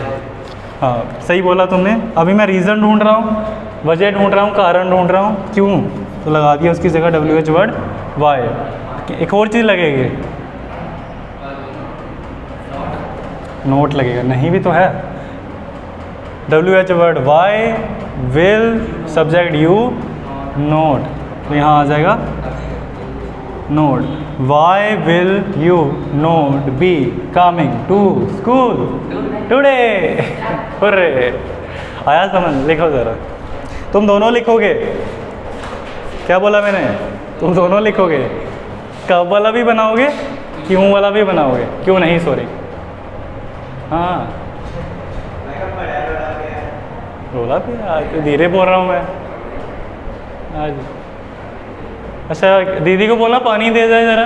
हाँ सही बोला तुमने। अभी मैं रीज़न ढूंढ रहा हूँ, वजह ढूंढ रहा हूँ, कारण ढूंढ रहा हूँ, क्यों तो लगा दिया उसकी जगह WH वर्ड वाई। एक और चीज़ लगेगी, नोट लगेगा, नहीं भी तो है। WH word why, will, subject you, not, तो यहाँ आ जाएगा not. Why will you not be coming to school today? अरे आया समझ? लिखो ज़रा, तुम दोनों लिखोगे। क्या बोला मैंने? तुम दोनों लिखोगे। कब वाला भी बनाओगे, क्यों वाला भी बनाओगे। क्यों नहीं, सॉरी, हाँ रोला भी आज धीरे बोल रहा हूँ मैं आज। अच्छा दीदी को बोलना पानी दे जाए ज़रा।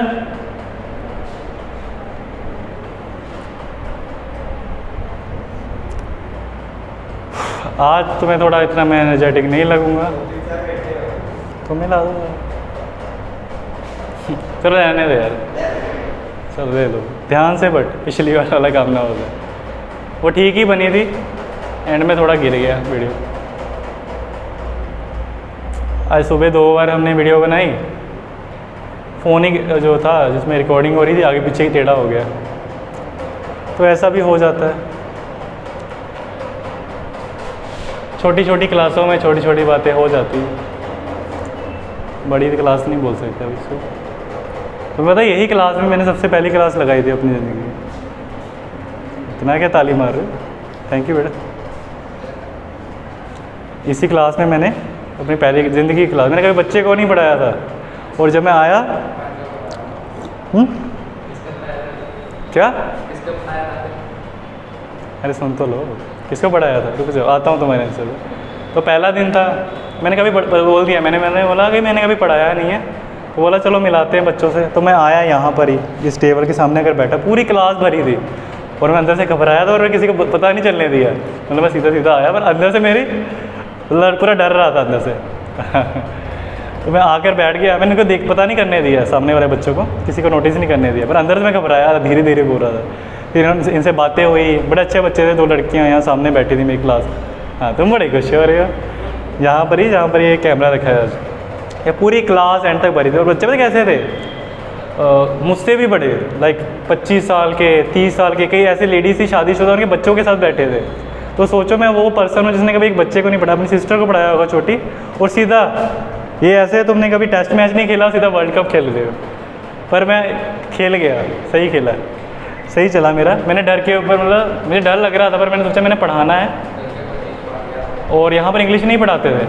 आज तुम्हें थोड़ा इतना मैं एनर्जेटिक नहीं लगूंगा, तो मिला दो। चलो रहने दे यार, चलो दे दो ध्यान से, बट पिछली बार वाला काम ना हो जाए। वो ठीक ही बनी थी, एंड में थोड़ा गिर गया वीडियो। आज सुबह 2 बार हमने वीडियो बनाई, फ़ोन ही जो था जिसमें रिकॉर्डिंग हो रही थी आगे पीछे ही टेढ़ा हो गया, तो ऐसा भी हो जाता है। छोटी छोटी क्लासों में छोटी छोटी बातें हो जाती हैं, बड़ी क्लास नहीं बोल सकते अभी इसको। तो पता यही क्लास में मैंने सबसे पहली क्लास लगाई थी अपनी ज़िंदगी में। इतना क्या ताली मार रहे हो, थैंक यू बेटा। इसी क्लास में मैंने अपनी पहली ज़िंदगी की क्लास, मैंने कभी बच्चे को नहीं पढ़ाया था, और जब मैं आया क्या, अरे सुन तो लो, किसको पढ़ाया था? रुक जाओ आता हूँ तुम्हारे से। तो पहला दिन था, मैंने कभी बोल दिया, मैंने बोला कि मैंने कभी पढ़ाया नहीं है, तो बोला चलो मिलाते हैं बच्चों से। तो मैं आया यहाँ पर ही इस टेबल के सामने अगर बैठा, पूरी क्लास भरी थी, और मैं अंदर से घबराया था और मैं किसी को पता नहीं चलने दिया, मतलब मैं सीधा सीधा आया, पर अंदर से मेरी पूरा डर रहा था अंदर से। तो मैं आकर बैठ गया, मैंने उनको पता नहीं करने दिया, सामने वाले बच्चों को किसी को नोटिस नहीं करने दिया, पर अंदर से मैं घबराया, धीरे धीरे बोल रहा था। फिर इनसे बातें हुई, बड़े अच्छे बच्चे थे, 2 लड़कियाँ यहाँ सामने बैठी थी मेरी क्लास। हाँ तुम बड़े खुश हो रहे हो, यहाँ पर ही जहाँ पर ये कैमरा रखा है आज, ये पूरी क्लास एंड तक भरी थी। और बच्चे पता कैसे थे, मुझसे भी बड़े, लाइक 25 साल के, 30 साल के, कई ऐसे लेडीज़ थी शादीशुदा, उनके बच्चों के साथ बैठे थे। तो सोचो मैं वो पर्सन हूँ जिसने कभी एक बच्चे को नहीं पढ़ाया, अपनी सिस्टर को पढ़ाया होगा छोटी, और सीधा ये ऐसे तुमने कभी टेस्ट मैच नहीं खेला, सीधा वर्ल्ड कप खेल रहे हो। पर मैं खेल गया, सही खेला, सही चला मेरा। मैंने डर के ऊपर, मतलब मुझे डर लग रहा था, पर मैंने सोचा मैंने पढ़ाना है, और यहाँ पर इंग्लिश नहीं पढ़ाते थे,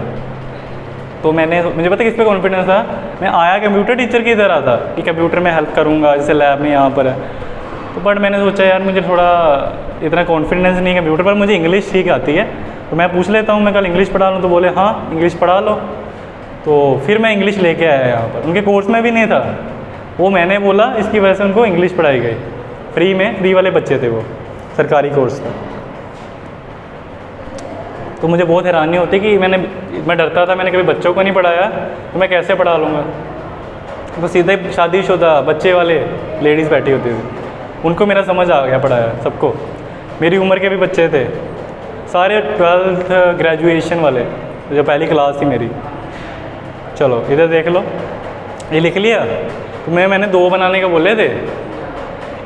तो मुझे पता किस पे कॉन्फिडेंस था, मैं आया कंप्यूटर टीचर की तरह था कि कंप्यूटर में हेल्प करूँगा, जैसे लैब में यहाँ पर है। तो बट मैंने सोचा यार मुझे थोड़ा इतना कॉन्फिडेंस नहीं है कंप्यूटर पर, मुझे इंग्लिश ठीक आती है, तो मैं पूछ लेता हूँ मैं कल इंग्लिश पढ़ा लूँ। तो बोले हाँ इंग्लिश पढ़ा लो। तो फिर मैं इंग्लिश लेके आया यहाँ पर, उनके कोर्स में भी नहीं था वो, मैंने बोला इसकी वजह से उनको इंग्लिश पढ़ाई गई फ्री में, फ्री वाले बच्चे थे वो, सरकारी कोर्स था। तो मुझे बहुत हैरानी होती कि मैं डरता था, मैंने कभी बच्चों को नहीं पढ़ाया, तो मैं कैसे पढ़ा लूँगा। तो सीधे शादीशुदा बच्चे वाले लेडीज़ बैठी होती थी, उनको मेरा समझ आ गया, पढ़ाया सबको। मेरी उम्र के भी बच्चे थे सारे, 12th ग्रेजुएशन वाले, जो पहली क्लास थी मेरी। चलो इधर देख लो, ये लिख लिया। तो मैंने 2 बनाने का बोले थे।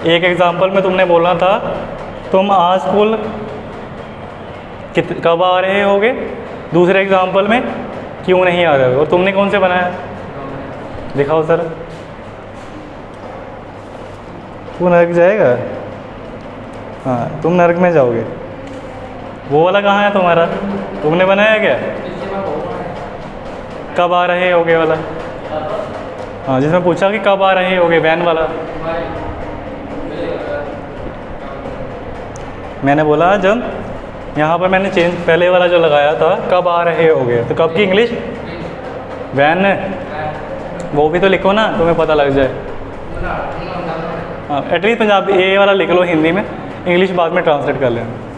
एक एग्जाम्पल में तुमने बोलना था तुम आज स्कूल कब आ रहे होगे, दूसरे एग्जाम्पल में क्यों नहीं आ रहे हो, और तुमने कौन से बनाया दिखाओ सर। तू नरक जाएगा, हाँ तुम नरक में जाओगे। वो वाला कहाँ है तुम्हारा, तुमने बनाया क्या? कब आ रहे होगे वाला, हाँ जिसमें पूछा कि कब आ रहे होगे, वैन वाला। मैंने बोला जब यहाँ पर मैंने चेंज पहले वाला जो लगाया था कब आ रहे होगे, तो कब की इंग्लिश वैन है, वो भी तो लिखो ना, तुम्हें पता लग जाए। हाँ एटलीस्ट पंजाबी ये वाला लिख लो हिंदी में, इंग्लिश बाद में ट्रांसलेट कर लेना।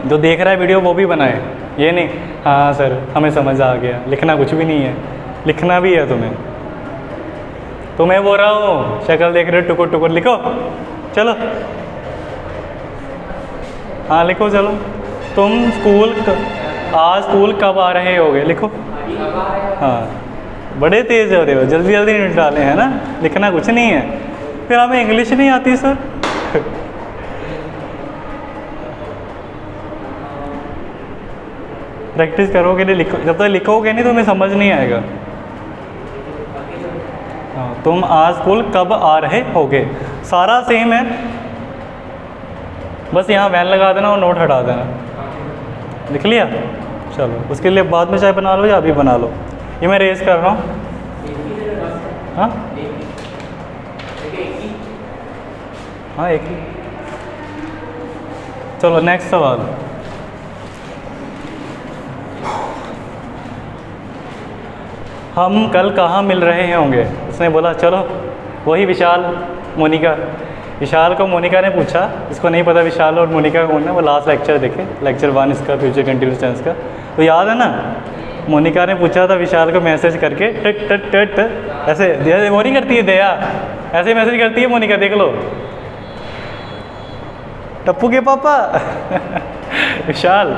जो देख रहा है वीडियो वो भी बनाए, ये नहीं हाँ सर हमें समझ आ गया, लिखना कुछ भी नहीं है, लिखना भी है तुम्हें। तो मैं बोल रहा हूँ शक्ल देख रहे हो, टुकुर टुकुर लिखो, चलो हाँ लिखो चलो। तुम आज स्कूल कब आ रहे होगे, लिखो। हाँ बड़े तेज़ हो रहे हो, जल्दी जल्दी नहीं डाले हैं ना, लिखना कुछ नहीं है। फिर हमें इंग्लिश नहीं आती सर। प्रैक्टिस करोगे नहीं, लिखो, जब तक लिखोगे नहीं तो हमें समझ नहीं आएगा। हाँ तुम आज स्कूल कब आ रहे होगे, सारा सेम है, बस यहाँ वैन लगा देना और नोट हटा देना। लिख लिया, चलो उसके लिए बाद में चाहे बना लो या अभी बना लो। ये मैं रेज कर रहा हूँ। हाँ हाँ एक ही। चलो नेक्स्ट सवाल। हम कल कहाँ मिल रहे होंगे। उसने बोला चलो, वही विशाल मोनिका। विशाल को मोनिका ने पूछा, इसको नहीं पता विशाल और मोनिका कौन है, वो लास्ट लेक्चर देखे, लेक्चर 1 इसका फ्यूचर कंटिन्यूस टेंस का, तो याद है ना। मोनिका ने पूछा था विशाल को मैसेज करके टट टट टट ऐसे, वो नहीं करती है दया, ऐसे मैसेज करती है मोनिका, देख लो। टप्पू के पापा विशाल,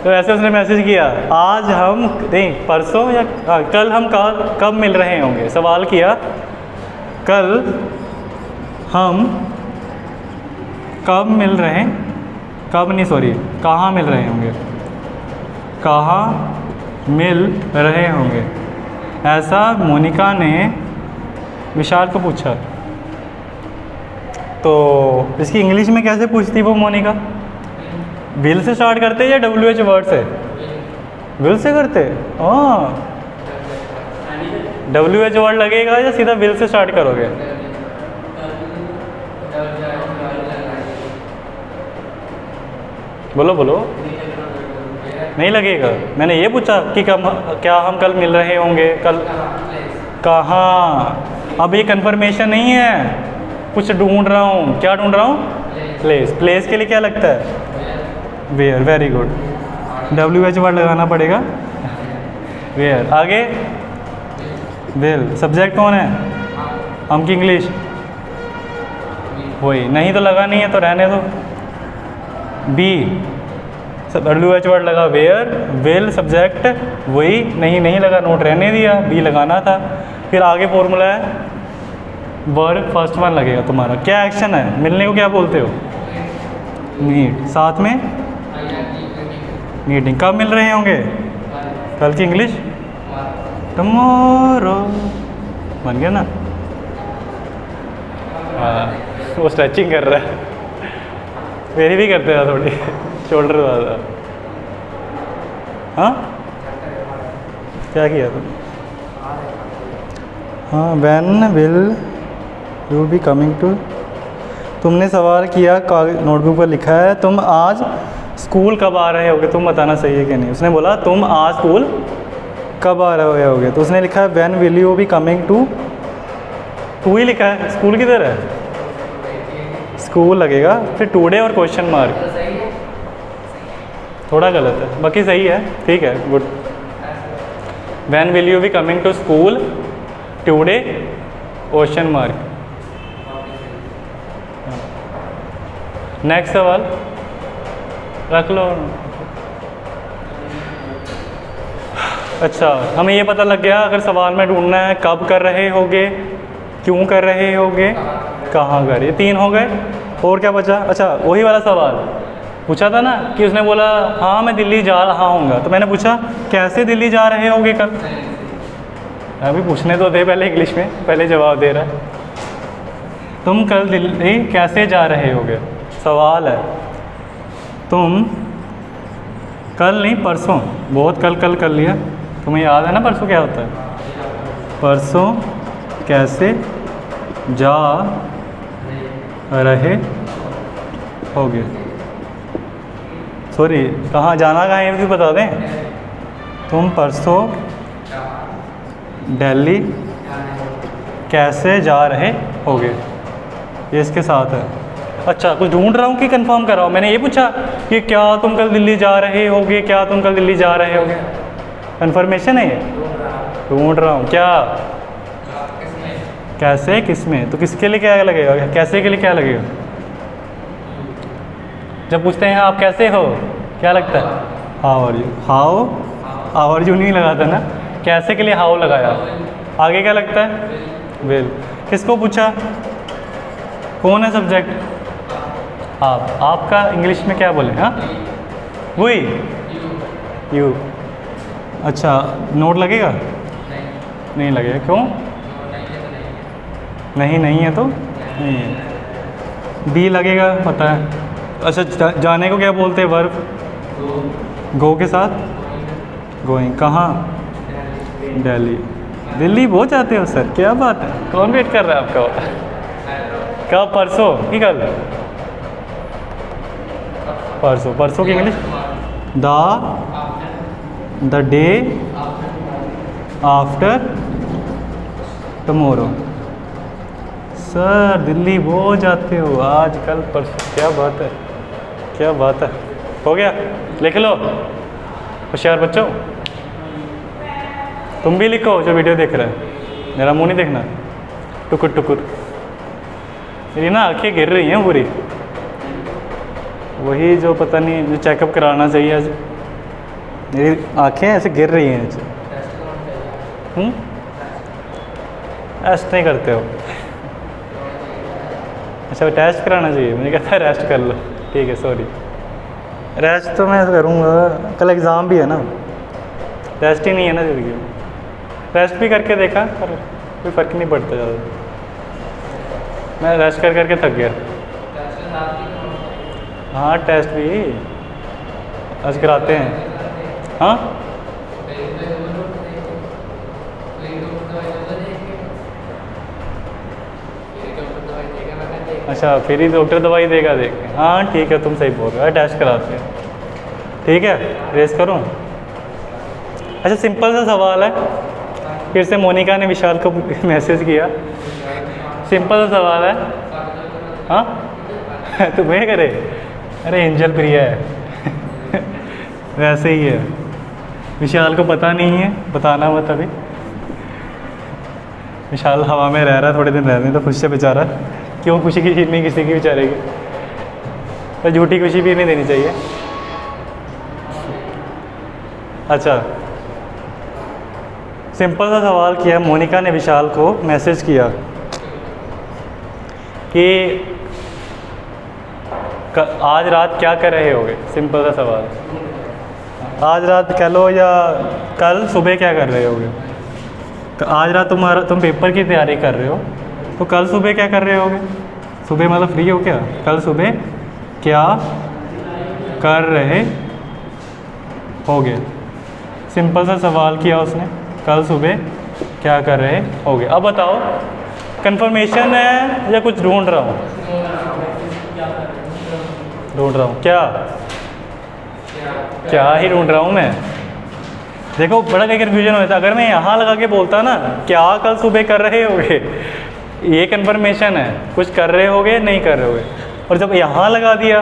तो ऐसे उसने मैसेज किया, आज हम नहीं परसों या कल हम कब मिल रहे होंगे। सवाल किया कल हम कब मिल रहे, कब नहीं सॉरी कहाँ मिल रहे होंगे, कहाँ मिल रहे होंगे, ऐसा मोनिका ने विशाल को पूछा। तो इसकी इंग्लिश में कैसे पूछती वो मोनिका, विल से स्टार्ट करते या WH वर्ड से, विल से करते। हाँ WH वर्ड लगेगा या सीधा विल से स्टार्ट करोगे। बोलो बोलो, नहीं लगेगा। मैंने ये पूछा कि क्या हम कल मिल रहे होंगे, कल कहाँ। अब ये कंफर्मेशन नहीं है, कुछ ढूंढ रहा हूँ। क्या ढूंढ रहा हूँ, प्लेस। प्लेस के लिए क्या लगता है, where. Very good, WH word लगाना पड़ेगा, वेयर। आगे वेल, सब्जेक्ट कौन है, हम की इंग्लिश, वही। नहीं तो लगा नहीं है तो रहने दो। बी, WH वर्ड लगा वेयर, वेल सब्जेक्ट, वही। नहीं लगा, नोट रहने दिया, बी लगाना था। फिर आगे फॉर्मूला है वर्ब, फर्स्ट वन लगेगा तुम्हारा। क्या एक्शन है, मिलने को क्या बोलते हो, मीट। साथ में मीटिंग। कब मिल रहे होंगे, कल की इंग्लिश टुमारो, बन गया ना। वो स्ट्रेचिंग कर रहा है, मेरी भी करते हैं थोड़ी, शोल्डर वाला। हाँ क्या किया तुम, हाँ when will you be coming to. तुमने सवाल किया, नोटबुक पर लिखा है तुम आज स्कूल कब आ रहे होगे, तुम बताना सही है कि नहीं। उसने बोला तुम आज स्कूल कब आ रहे होगे, तो उसने लिखा है when will you be coming to. To ही लिखा है, स्कूल किधर है, स्कूल लगेगा, फिर टुडे और क्वेश्चन मार्क। थोड़ा गलत है, बाकी सही है, ठीक है, good. When will you be coming to school, today question mark. Next सवाल रख लो। अच्छा, हमें ये पता लग गया, अगर सवाल में ढूंढना है कब कर रहे होगे, क्यों कर रहे होगे, कहाँ कर, ये 3 हो गए। और क्या बचा, अच्छा वही वाला सवाल पूछा था ना कि उसने बोला हाँ मैं दिल्ली जा रहा हूँगा, तो मैंने पूछा कैसे दिल्ली जा रहे होगे कल। अभी पूछने तो दे पहले इंग्लिश में, पहले जवाब दे रहा है। तुम कल दिल्ली कैसे जा रहे होगे, सवाल है। तुम कल नहीं परसों, बहुत कल कल कर लिया, तुम्हें याद है ना परसों क्या होता है, परसों कैसे जा रहे होगे। सॉरी, कहाँ जाना कहाँ ये भी बता दें। तुम परसों दिल्ली कैसे जा रहे होगे, ये इसके साथ है। अच्छा, कुछ ढूंढ रहा हूँ कि कंफर्म कर रहा हूँ। मैंने ये पूछा कि क्या तुम कल दिल्ली जा रहे होगे, क्या तुम कल दिल्ली जा रहे होगे, कन्फर्मेशन है ये। ढूंढ रहा हूँ क्या, कैसे, किस में, तो किसके लिए क्या लगेगा, कैसे के लिए क्या लगेगा। जब पूछते हैं आप कैसे हो, क्या लगता है, how are you. How are you नहीं लगाता ना, कैसे के लिए हाउ लगाया। आगे क्या लगता है, विल। किसको पूछा, कौन है सब्जेक्ट, आप। आपका इंग्लिश में क्या बोले, हाँ वही, यू। अच्छा, नोट लगेगा, नहीं लगेगा, क्यों, नहीं है तो नहीं है। बी लगेगा, पता है। अच्छा, जाने को क्या बोलते हैं, वर्ब, गो के साथ गोइंग। कहाँ, दिल्ली। दिल्ली बहुत जाते हो सर, क्या बात है, कौन वेट कर रहा है आपका। कब, परसों की कल, परसों की English, the day after tomorrow. Sir Delhi बहुत जाते हो, आज कल परसों, क्या बात है, क्या बात है। हो गया, लिख लो होशियार बच्चों। तुम भी लिखो जो वीडियो देख रहे हैं, मेरा मुंह नहीं देखना। टुकुर टुकुर, मेरी ना आँखें गिर रही हैं पूरी, वही जो पता नहीं, जो चेकअप कराना चाहिए आज। मेरी आँखें ऐसे गिर रही हैं नीचे। टेस्ट नहीं करते हो, अच्छा टेस्ट कराना चाहिए, मुझे कहता है रेस्ट कर लो। ठीक है, सॉरी, रेस्ट तो मैं करूँगा, कल एग्ज़ाम भी है ना, रेस्ट ही नहीं है ना ज़िंदगी में। रेस्ट भी करके देखा पर कोई फ़र्क नहीं पड़ता ज़्यादा, मैं रेस्ट कर करके थक गया। हाँ टेस्ट भी आज कराते हैं, हाँ अच्छा, फिर ही डॉक्टर दवाई देगा, देख। हाँ ठीक है, तुम सही बोल रहे हो, टेस्ट कराते हैं। ठीक है, रेस करूँ। अच्छा, सिंपल सा सवाल है, फिर से मोनिका ने विशाल को मैसेज किया। सिंपल सा सवाल है, हाँ तुम्हें करे, अरे एंजल प्रिया है वैसे ही है, विशाल को पता नहीं है, बताना मत अभी। विशाल हवा में रह रहा है, थोड़े दिन रहने तो खुश से बेचारा, क्यों खुशी की नहीं किसी की बेचारे की, तो झूठी खुशी भी नहीं देनी चाहिए। अच्छा, सिंपल सा सवाल किया, मोनिका ने विशाल को मैसेज किया कि आज रात क्या कर रहे होगे। सिंपल सा सवाल, आज रात कह लो या कल सुबह क्या कर रहे होगे। तो आज रात तुम पेपर की तैयारी कर रहे हो, तो कल सुबह क्या कर रहे होगे। सुबह मतलब फ्री हो क्या, कल सुबह क्या कर रहे होगे। सिंपल सा सवाल किया उसने, कल सुबह क्या कर रहे होगे। अब बताओ कंफर्मेशन है या कुछ ढूंढ रहा हूँ, क्या ही ढूंढ रहा हूँ मैं। देखो बड़ा कहीं कन्फ्यूजन हो जाता, अगर मैं यहाँ लगा के बोलता ना क्या कल सुबह कर रहे होगे, ये कन्फर्मेशन है, कुछ कर रहे होगे नहीं कर रहे होगे। और जब यहाँ लगा दिया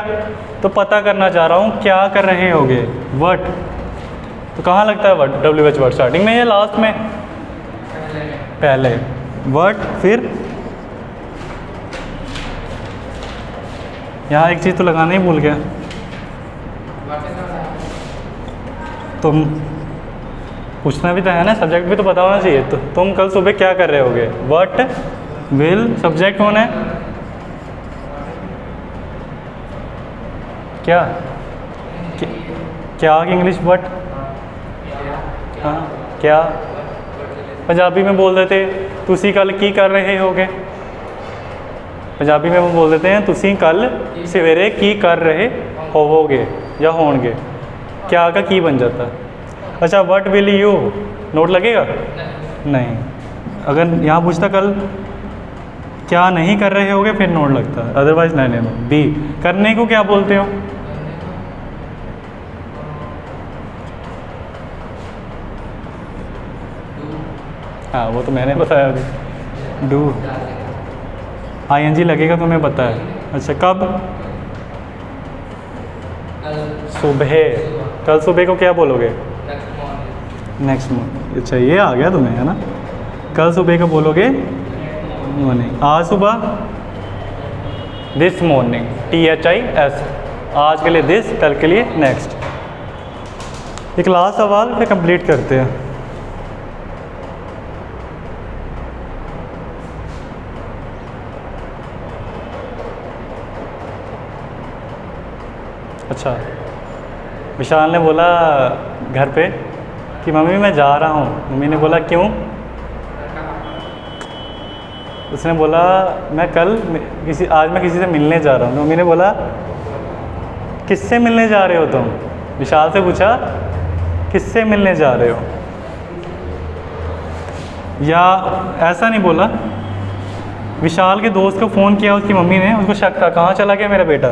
तो पता करना चाह रहा हूँ क्या कर रहे होगे, वट। तो कहाँ लगता है वट, WH वर्ड स्टार्टिंग में या लास्ट में, पहले वट। फिर यहाँ एक चीज़ तो लगाना ही भूल गया, तुम पूछना भी तो है ना, सब्जेक्ट भी तो पता होना चाहिए। तो तुम कल सुबह क्या कर रहे होगे, वट विल सब्जेक्ट होना है, क्या क्या की इंग्लिश वट, हाँ क्या। पंजाबी में बोल देते तुसी कल की कर रहे होगे, पंजाबी में वो बोल देते हैं तुसी कल सवेरे की कर रहे होवोगे या होंगे, क्या का की बन जाता। अच्छा, व्हाट विल यू, नोट लगेगा नहीं। अगर यहाँ पूछता कल क्या नहीं कर रहे होगे फिर नोट लगता, अदरवाइज नहीं। बी, करने को क्या बोलते हो, हाँ वो तो मैंने बताया अभी, डू। ING लगेगा तुम्हें पता है। अच्छा, कब, सुबह, कल सुबह को क्या बोलोगे? Next morning. अच्छा ये आ गया तुम्हें, है ना। कल सुबह को बोलोगे मॉर्निंग। आज सुबह दिस मॉर्निंग, THIS, आज के लिए दिस, कल के लिए नेक्स्ट। एक लास्ट सवाल फिर कंप्लीट करते हैं। अच्छा, विशाल ने बोला घर पे कि मम्मी मैं जा रहा हूँ। मम्मी ने बोला क्यों? उसने बोला मैं आज मैं किसी से मिलने जा रहा हूँ। मम्मी ने बोला किससे मिलने जा रहे हो तुम? विशाल से पूछा किससे मिलने जा रहे हो? या ऐसा नहीं बोला, विशाल के दोस्त को फ़ोन किया उसकी मम्मी ने, उसको शक था कहाँ चला गया मेरा बेटा,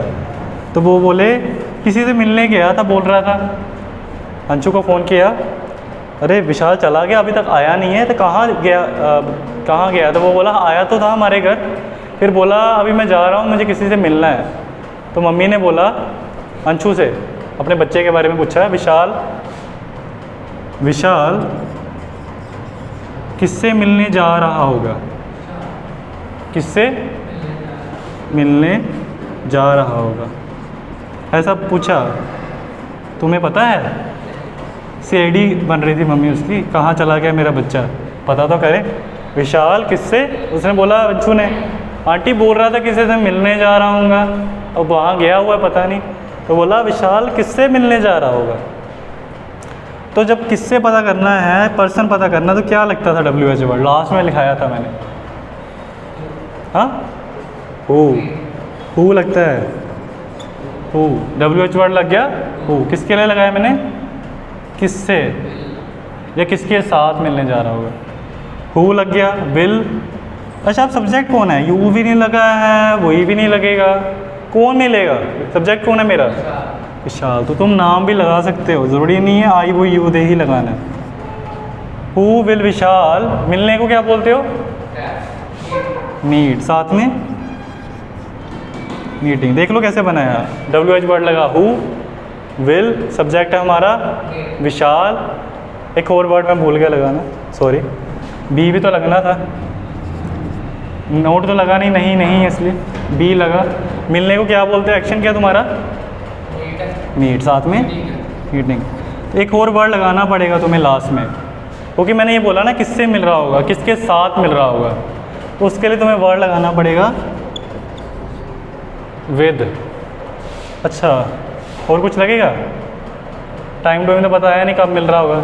तो वो बोले किसी से मिलने गया था, बोल रहा था। अंशु को फ़ोन किया, अरे विशाल चला गया, अभी तक आया नहीं है, तो कहाँ गया? तो वो बोला आया तो था हमारे घर, फिर बोला अभी मैं जा रहा हूँ, मुझे किसी से मिलना है। तो मम्मी ने बोला अंशु से अपने बच्चे के बारे में पूछा, विशाल किससे मिलने जा रहा होगा? किससे मिलने जा रहा होगा, ऐसा पूछा। तुम्हें पता है? CID बन रही थी मम्मी उसकी, कहाँ चला गया मेरा बच्चा, पता तो करे। विशाल किससे? उसने बोला अंशु ने, आंटी बोल रहा था किसी से मिलने जा रहा हूँगा, अब वहाँ गया हुआ है पता नहीं। तो बोला विशाल किससे मिलने जा रहा होगा। तो जब किससे पता करना है, पर्सन पता करना, तो क्या लगता था WH वर्ड? लास्ट में लिखाया था मैंने, हाँ हु लगता है, हु। WH वर्ड लग गया हु। किसके लिए लगाया मैंने? किससे या किसके साथ मिलने जा रहा होगा, हु लग गया। विल, अच्छा अब सब्जेक्ट कौन है? यू भी नहीं लगा है, वही भी नहीं लगेगा, कौन मिलेगा? सब्जेक्ट कौन है मेरा? विशाल। तो तुम नाम भी लगा सकते हो, ज़रूरी नहीं है आई वो यू दे ही लगाना है। हु विल विशाल, मिलने को क्या बोलते हो? मीट, साथ में मीटिंग। देख लो कैसे बनाया, WH वर्ड लगा हु, विल, सब्जेक्ट है हमारा विशाल। एक और वर्ड मैं भूल गया लगाना, सॉरी, बी भी तो लगना था, नोट तो लगा नहीं इसलिए बी लगा। मिलने को क्या बोलते हैं? एक्शन क्या तुम्हारा? मीट, साथ में मीटिंग। एक और वर्ड लगाना पड़ेगा तुम्हें लास्ट में, क्योंकि मैंने ये बोला ना किससे मिल रहा होगा, किसके साथ मिल रहा होगा, तो उसके लिए तुम्हें वर्ड लगाना पड़ेगा विद। अच्छा और कुछ लगेगा? टाइम तो बताया नहीं कब मिल रहा होगा,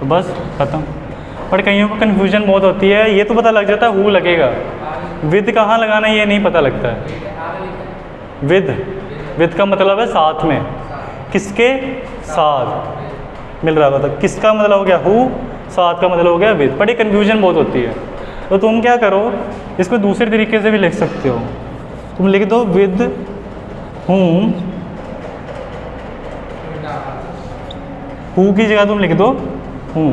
तो बस ख़त्म। पर कईयों को कन्फ्यूजन बहुत होती है, ये तो पता लग जाता है हु लगेगा, विद कहाँ लगाना है ये नहीं पता लगता है। विद का मतलब है साथ में, किसके साथ मिल रहा होगा, तो किसका मतलब हो गया हु, साथ का मतलब हो गया विद। बड़ी कन्फ्यूजन बहुत होती है, तो तुम क्या करो, इसको दूसरे तरीके से भी लिख सकते हो। तुम लिख दो विद हुम, हु की जगह तुम लिख दो हुम,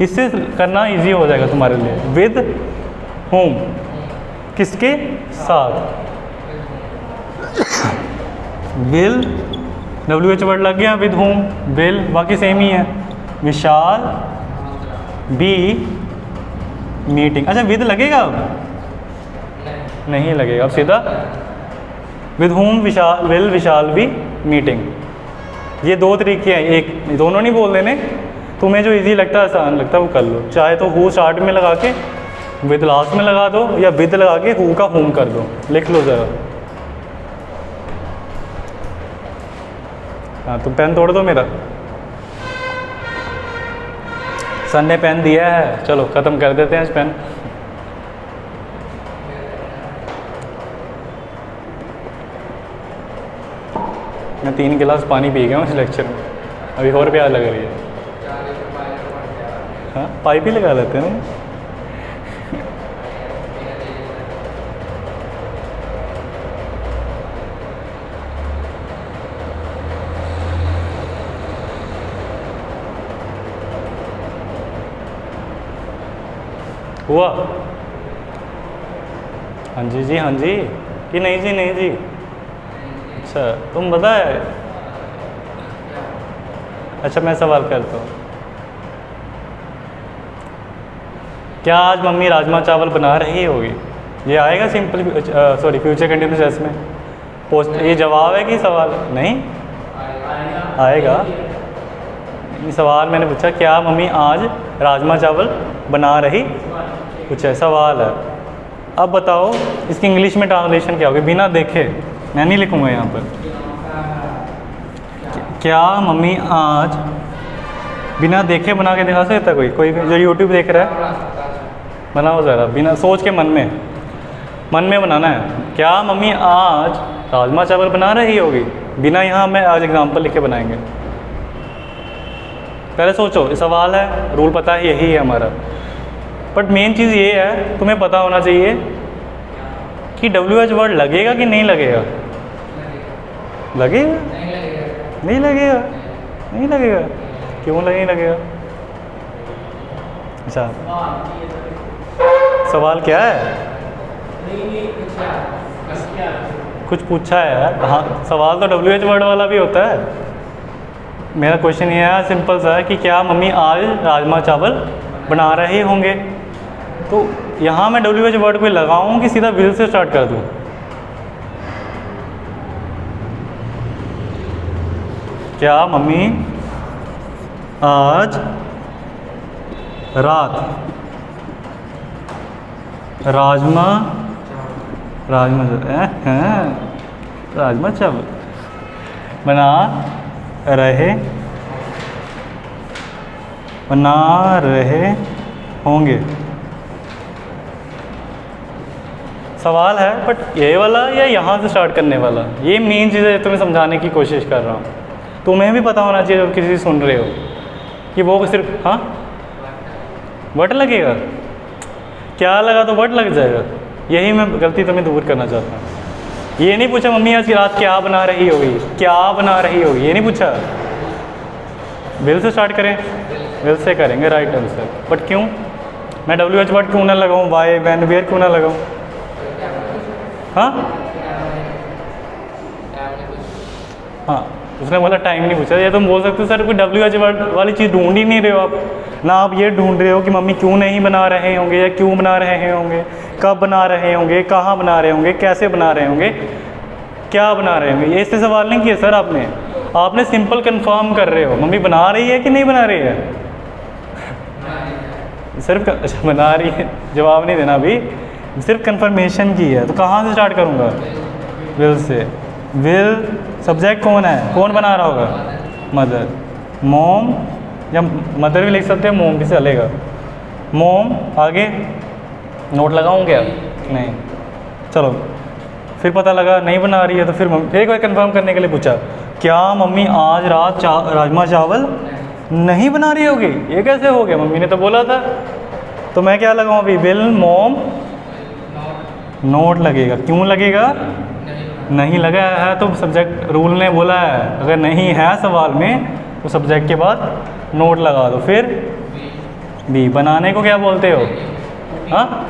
इससे करना इजी हो जाएगा तुम्हारे लिए। विद हुम, किसके साथ। विल, WH वर्ड लग गया, विद हुम, विल, बाकी सेम ही है। विशाल बी मीटिंग। अच्छा विद लगेगा अब? नहीं लगेगा, अब सीधा with whom will Vishal B meeting. ये दो तरीके हैं, एक दोनों नहीं बोल देने, तुम्हें जो इजी लगता है आसान लगता है वो कर लो। चाहे तो हु स्टार्ट में लगा के विद लास्ट में लगा दो, या विद लगा के हु का हुम कर दो, लिख लो ज़रा। हाँ तुम पेन तोड़ दो मेरा, सन ने पेन दिया है, चलो ख़त्म कर देते हैं इस पेन। मैं 3 गिलास पानी पी गया हूँ इस लेक्चर में, अभी और प्यास लग रही है। हाँ पाइप ही लगा लेते हैं ना। हुआ? हाँ जी हाँ जी, कि नहीं जी नहीं जी। अच्छा तुम बताए अच्छा मैं सवाल करता हूँ, क्या आज मम्मी राजमा चावल बना रही होगी? ये आएगा simple, sorry future continuous tense में पोस्ट, ये जवाब है कि सवाल? नहीं आएगा। ये सवाल मैंने पूछा क्या मम्मी आज राजमा चावल बना रही, कुछ ऐसा सवाल है। अब बताओ इसकी इंग्लिश में ट्रांसलेशन क्या होगी बिना देखे, मैं नहीं लिखूँगा यहाँ पर। क्या मम्मी आज, बिना देखे बना के दिखा सकता कोई जो यूट्यूब देख रहा है? बनाओ ज़रा, बिना सोच के मन में बनाना है। क्या मम्मी आज राजमा चावल बना रही होगी? बिना यहाँ मैं आज एग्जांपल लिख के बनाएंगे। पहले सोचो, ये सवाल है, रूल पता है यही है हमारा, बट मेन चीज़ ये है तुम्हें पता होना चाहिए कि WH वर्ड लगेगा कि नहीं लगेगा। लगेगा? नहीं लगेगा? नहीं लगेगा? क्यों नहीं लगेगा? अच्छा सवाल क्या है? कुछ पूछा है यार। हाँ सवाल तो WH वर्ड वाला भी होता है। मेरा क्वेश्चन ये है सिंपल सा है कि क्या मम्मी आज राजमा चावल बना रहे होंगे, तो यहाँ मैं WH वर्ड पे लगाऊं कि सीधा विल से स्टार्ट कर दूं? क्या मम्मी आज रात राजमा चावल बना रहे होंगे? सवाल है, बट ये वाला या यहाँ से स्टार्ट करने वाला, ये मेन चीज़ें तुम्हें समझाने की कोशिश कर रहा हूँ। तुम्हें भी पता होना चाहिए जब किसी सुन रहे हो कि वो सिर्फ हाँ वट लगेगा, क्या लगा तो वट लग जाएगा। यही मैं गलती तुम्हें दूर करना चाहता हूँ। ये नहीं पूछा मम्मी आज की रात क्या बना रही होगी, क्या बना रही होगी, ये नहीं पूछा। विल से स्टार्ट करें, विल से करेंगे राइट आंसर। बट क्यों मैं WH वर्ड क्यों ना लगाऊँ, वाई वैन वेयर क्यों ना लगाऊँ? हाँ हाँ उसने बोला टाइम नहीं पूछा। ये तुम बोल सकते हो सर कोई WH वर्ड वाली चीज़ ढूंढ ही नहीं रहे हो आप ना, आप ये ढूंढ रहे हो कि मम्मी क्यों नहीं बना रहे होंगे या क्यों बना रहे होंगे, कब बना रहे होंगे, कहाँ बना रहे होंगे, कैसे बना रहे होंगे, क्या बना रहे होंगे। ये इससे सवाल नहीं किया सर आपने सिंपल कंफर्म कर रहे हो मम्मी बना रही है कि नहीं बना रही है। सिर्फ अच्छा बना रही है, जवाब नहीं देना अभी, सिर्फ कंफर्मेशन की है। तो कहाँ से स्टार्ट करूँगा? Will say. विल सब्जेक्ट कौन है, कौन बना रहा होगा? मदर। मोम, या मदर भी लिख सकते हैं, मोम भी चलेगा। मोम आगे नोट लगाऊँ क्या? नहीं। चलो फिर पता लगा नहीं बना रही है, तो फिर एक बार कंफर्म करने के लिए पूछा क्या मम्मी आज रात राजमा चावल नहीं बना रही होगी? ये कैसे हो गया, मम्मी ने तो बोला था। तो मैं क्या लगाऊँ अभी? विल मोम नोट लगेगा। क्यों लगेगा? नहीं लगा है तो सब्जेक्ट रूल ने बोला है, अगर नहीं है सवाल में तो सब्जेक्ट के बाद नोट लगा दो। फिर बी, बनाने को क्या बोलते हो? हाँ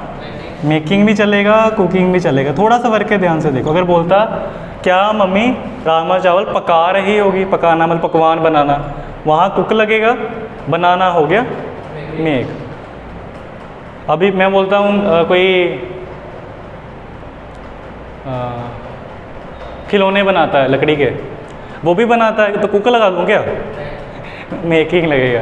मेकिंग भी चलेगा, कुकिंग भी चलेगा। थोड़ा सा वर्क है, ध्यान से देखो। अगर बोलता क्या मम्मी राजमा चावल पका रही होगी, पकाना मतलब पकवान बनाना, वहाँ कुक लगेगा, बनाना हो गया मेक। अभी मैं बोलता हूँ कोई खिलौने बनाता है लकड़ी के, वो भी बनाता है, तो कुक लगा दूँ क्या? मेकिंग लगेगा।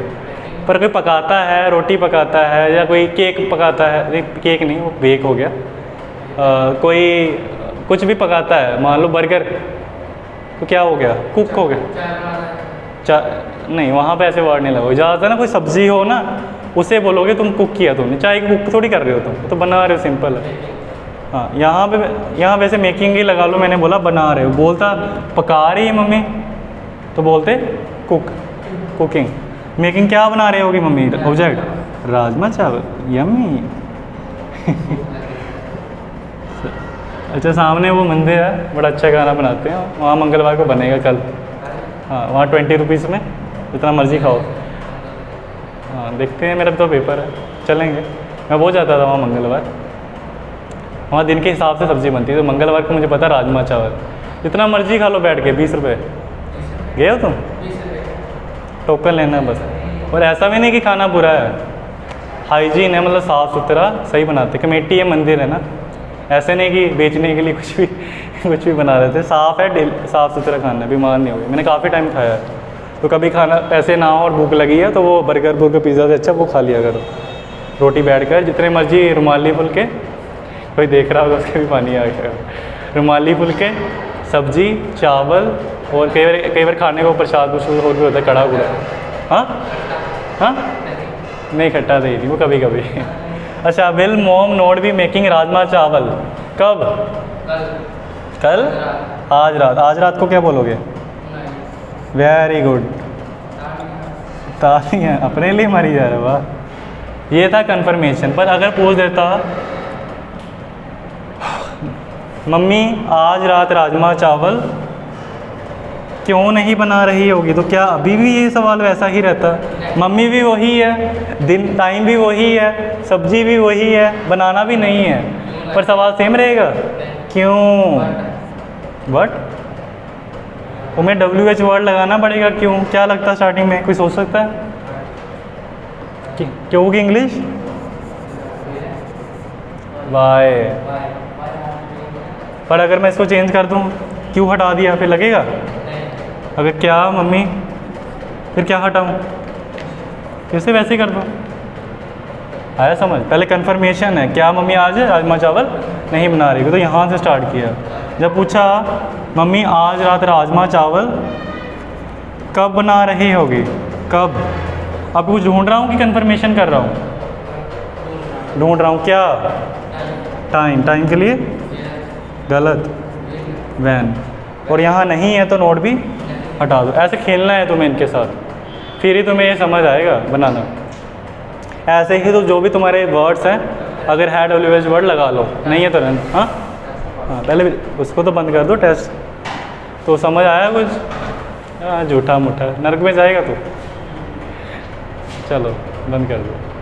पर कोई पकाता है, रोटी पकाता है, या कोई केक पकाता है, नहीं केक नहीं वो बेक हो गया, कोई कुछ भी पकाता है, मान लो बर्गर, तो क्या हो गया? कुक हो गया। नहीं वहाँ पे ऐसे वर्ड नहीं लगाओ। ज़्यादातर ना कोई सब्ज़ी हो ना, उसे बोलोगे तुम कुक किया तुमने, चाहे कुक थोड़ी कर रहे हो तुम, तो बना रहे हो, सिंपल है। हाँ यहाँ वैसे मेकिंग ही लगा लो, मैंने बोला बना रहे हो। बोलता पका रही है मम्मी, तो बोलते कुकिंग। मेकिंग क्या बना रही होगी मम्मी? ऑब्जेक्ट राजमा चावल, यम्मी। अच्छा सामने वो मंदिर है, बड़ा अच्छा खाना बनाते हैं वहाँ, मंगलवार को बनेगा कल। हाँ वहाँ 20 रुपीज़ में जितना मर्ज़ी खाओ। हाँ देखते हैं, मेरा तो पेपर है, चलेंगे। मैं वो जाता था वहाँ मंगलवार, वहाँ दिन के हिसाब से सब्ज़ी बनती है, तो मंगलवार को मुझे पता राजमा चावल, जितना मर्ज़ी खा लो बैठ के। 20 रुपये। गए हो तुम? टोकन लेना है बस। और ऐसा भी नहीं कि खाना बुरा है, हाइजीन है, मतलब साफ़ सुथरा सही बनाते। कमेटी है, मंदिर है ना, ऐसे नहीं कि बेचने के लिए कुछ भी बना रहे थे। साफ़ है, साफ़ सुथरा खाना है, बीमार नहीं हो गए। मैंने काफ़ी टाइम खाया है। तो कभी खाना पैसे ना हो और भूख लगी है तो वो बर्गर पिज़्ज़ा से अच्छा वो खा लिया करो, रोटी बैठ कर जितने मर्जी रुमाली फुलके, कोई देख रहा होगा उसके भी पानी आ गया। रुमाली फुलके, सब्जी, चावल, और कई बार खाने को प्रसाद कुछ और भी होता है, कड़ा गुड़ा। हाँ नहीं, खट्टा दही नहीं, वो कभी कभी। अच्छा, will mom note be making rajma चावल? कब? कल? आज रात। आज रात को क्या बोलोगे? वेरी गुड, तालियां अपने लिए मारी जा रहा। वाह, ये था कंफर्मेशन। पर अगर पूछ देता मम्मी आज रात राजमा चावल क्यों नहीं बना रही होगी, तो क्या अभी भी ये सवाल वैसा ही रहता? मम्मी भी वही है, दिन टाइम भी वही है, सब्जी भी वही है, बनाना भी नहीं है, पर सवाल सेम रहेगा। क्यों? बट तुम्हें WH वर्ड लगाना पड़ेगा। क्यों? क्या लगता है स्टार्टिंग में? कोई सोच सकता है क्यों की इंग्लिश? वाई। पर अगर मैं इसको चेंज कर दूं, क्यों हटा दिया, फिर लगेगा? अगर क्या मम्मी, फिर क्या हटाऊं? फिर से वैसे ही कर दूं। आया समझ? पहले कंफर्मेशन है, क्या मम्मी आज राजमा चावल नहीं बना रही, तो यहाँ से स्टार्ट किया। जब पूछा मम्मी आज रात राजमा चावल कब बना रही होगी, कब? अब कुछ ढूंढ रहा हूँ कि कंफर्मेशन कर रहा हूँ? ढूंढ रहा हूँ क्या? टाइम के लिए गलत, वैन। और यहाँ नहीं है तो नोट भी हटा दो। ऐसे खेलना है तुम्हें इनके साथ, फिर ही तुम्हें ये समझ आएगा बनाना। ऐसे ही तो जो भी तुम्हारे वर्ड्स हैं, अगर है WH वर्ड लगा लो, नहीं है तो रन। हाँ, पहले उसको तो बंद कर दो टेस्ट। तो समझ आया कुछ? झूठा मूठा नरक में जाएगा तो। चलो बंद कर दो।